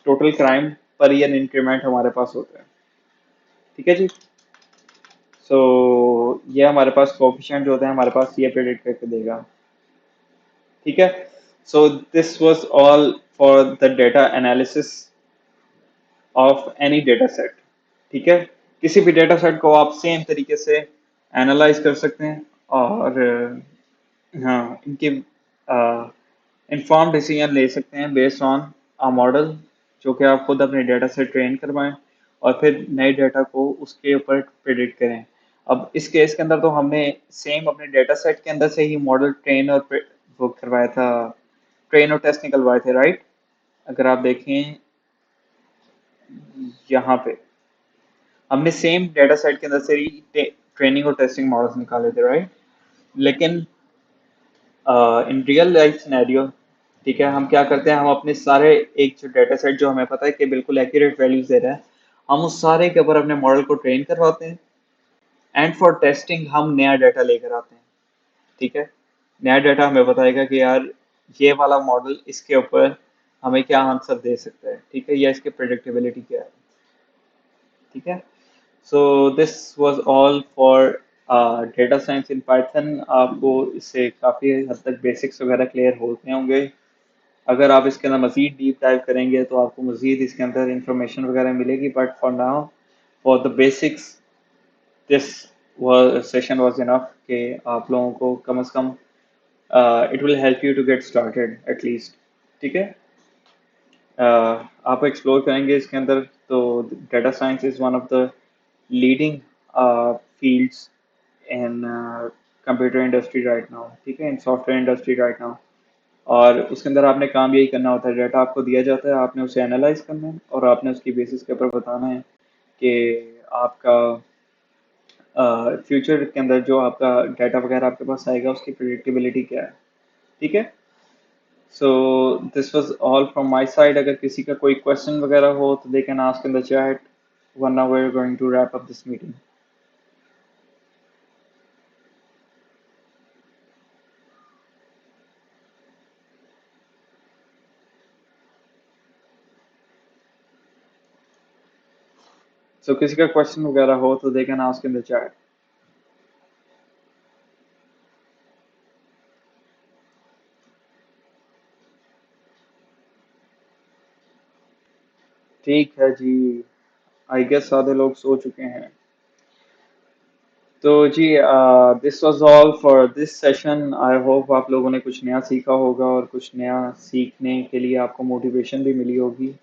total crime per year increment हमारे पास होता है। ठीक है जी, सो ये हमारे पास कोफिशिएंट जो होते हैं हमारे पास ये प्रेडिक्ट करके देगा। ठीक है, so this was all for the data analysis of any data set. ठीक है, किसी भी डेटा सेट को आप सेम तरीके से एनालाइज कर सकते हैं, और हाँ, इनके इंफॉर्म डिसीजन ले सकते हैं बेस्ड ऑन अ मॉडल, जो कि आप खुद अपने डेटा से ट्रेन करवाएं और फिर नए डेटा को उसके ऊपर प्रेडिक्ट करें। अब इस केस के अंदर तो हमने सेम अपने डेटा सेट के अंदर से ही मॉडल ट्रेन और वो करवाया था, ट्रेन और टेस्ट निकलवाए थे, राइट। अगर आप देखें यहाँ पे हमने सेम डेटा सेट के अंदर से ही ट्रेनिंग और टेस्टिंग मॉडल्स निकाले थे, राइट। लेकिन इन रियल लाइफ सिनेरियो, ठीक है, हम क्या करते हैं, हम अपने सारे एक जो डेटा सेट जो हमें पता है कि बिल्कुल एक्यूरेट वैल्यूज दे रहा है, हम उस सारे के ऊपर अपने मॉडल को ट्रेन करवाते हैं, एंड फॉर टेस्टिंग हम नया डाटा लेकर आते हैं। ठीक है, नया डाटा हमें बताएगा कि यार ये वाला मॉडल इसके ऊपर हमें क्या आंसर दे सकता है, ठीक है, या इसकी प्रेडिक्टेबिलिटी क्या है। ठीक है, so this was all for data science in Python. आपको इससे काफ़ी हद तक बेसिक्स वगैरह क्लियर होते होंगे। अगर आप इसके अंदर मज़ीद डीप डाइव करेंगे तो आपको मज़ीद इसके अंदर इंफॉर्मेशन वगैरह मिलेगी, but for now for the basics this session was enough कि आप लोगों को कम से कम it will help you to get started at least. ठीक है, आप एक्सप्लोर करेंगे इसके अंदर, तो data science is one of the leading fields in computer industry right now. ठीक है, in software industry right now. और उसके अंदर आपने काम यही करना होता है, डाटा आपको दिया जाता है, आपने उसे एनालाइज करना है और आपने उसकी बेसिस के ऊपर बताना है कि आपका फ्यूचर के अंदर जो आपका डाटा वगैरह आपके पास आएगा उसकी प्रिडिक्टेबिलिटी क्या है। ठीक है। So this was all from my side. अगर किसी का कोई क्वेश्चन वगैरह हो तो they can ask in the chat, वरना we are going to wrap up this meeting. So किसी का क्वेश्चन वगैरह हो तो they can ask in the chat. ठीक है जी। आई गेस सारे लोग सो चुके हैं। तो जी this was all for this session. I hope आप लोगों ने कुछ नया सीखा होगा और कुछ नया सीखने के लिए आपको मोटिवेशन भी मिली होगी।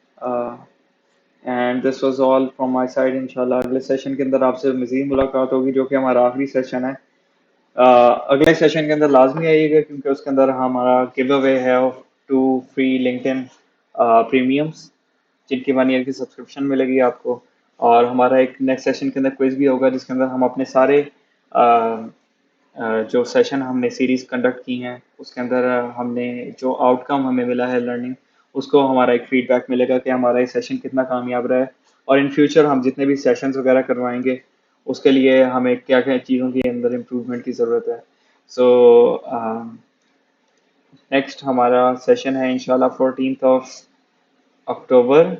And this was all from my side. इंशाल्लाह अगले सेशन के अंदर आपसे मज़ीद मुलाकात होगी, जो कि हमारा आखिरी सेशन है। अगले सेशन के अंदर लाजमी आइएगा, क्योंकि उसके अंदर हमारा गिव अवे है ऑफ 2 फ्री लिंक्डइन प्रीमियम्स, जिनकी 1 ईयर की सब्सक्रिप्शन मिलेगी आपको। और हमारा एक नेक्स्ट सेशन के अंदर क्विज भी होगा, जिसके अंदर हम अपने सारे जो सेशन हमने सीरीज कंडक्ट की हैं उसके अंदर हमने जो आउटकम हमें मिला है लर्निंग, उसको हमारा एक फीडबैक मिलेगा कि हमारा ये सेशन कितना कामयाब रहा है। और इन फ्यूचर हम जितने भी सेशंस वगैरह करवाएंगे उसके लिए हमें क्या क्या चीज़ों के अंदर इम्प्रूवमेंट की ज़रूरत है। सो नेक्स्ट हमारा सेशन है इंशाल्लाह 14 अक्टूबर,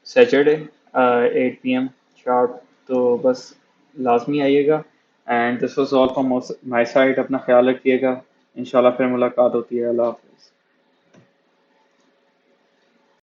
सैटरडे, 8 PM शार्प। तो बस लाजमी आइएगा। And this was all from my side. अपना ख्याल रखिएगा। इंशाल्लाह फिर मुलाकात होती है। अल्लाह हाफिज़।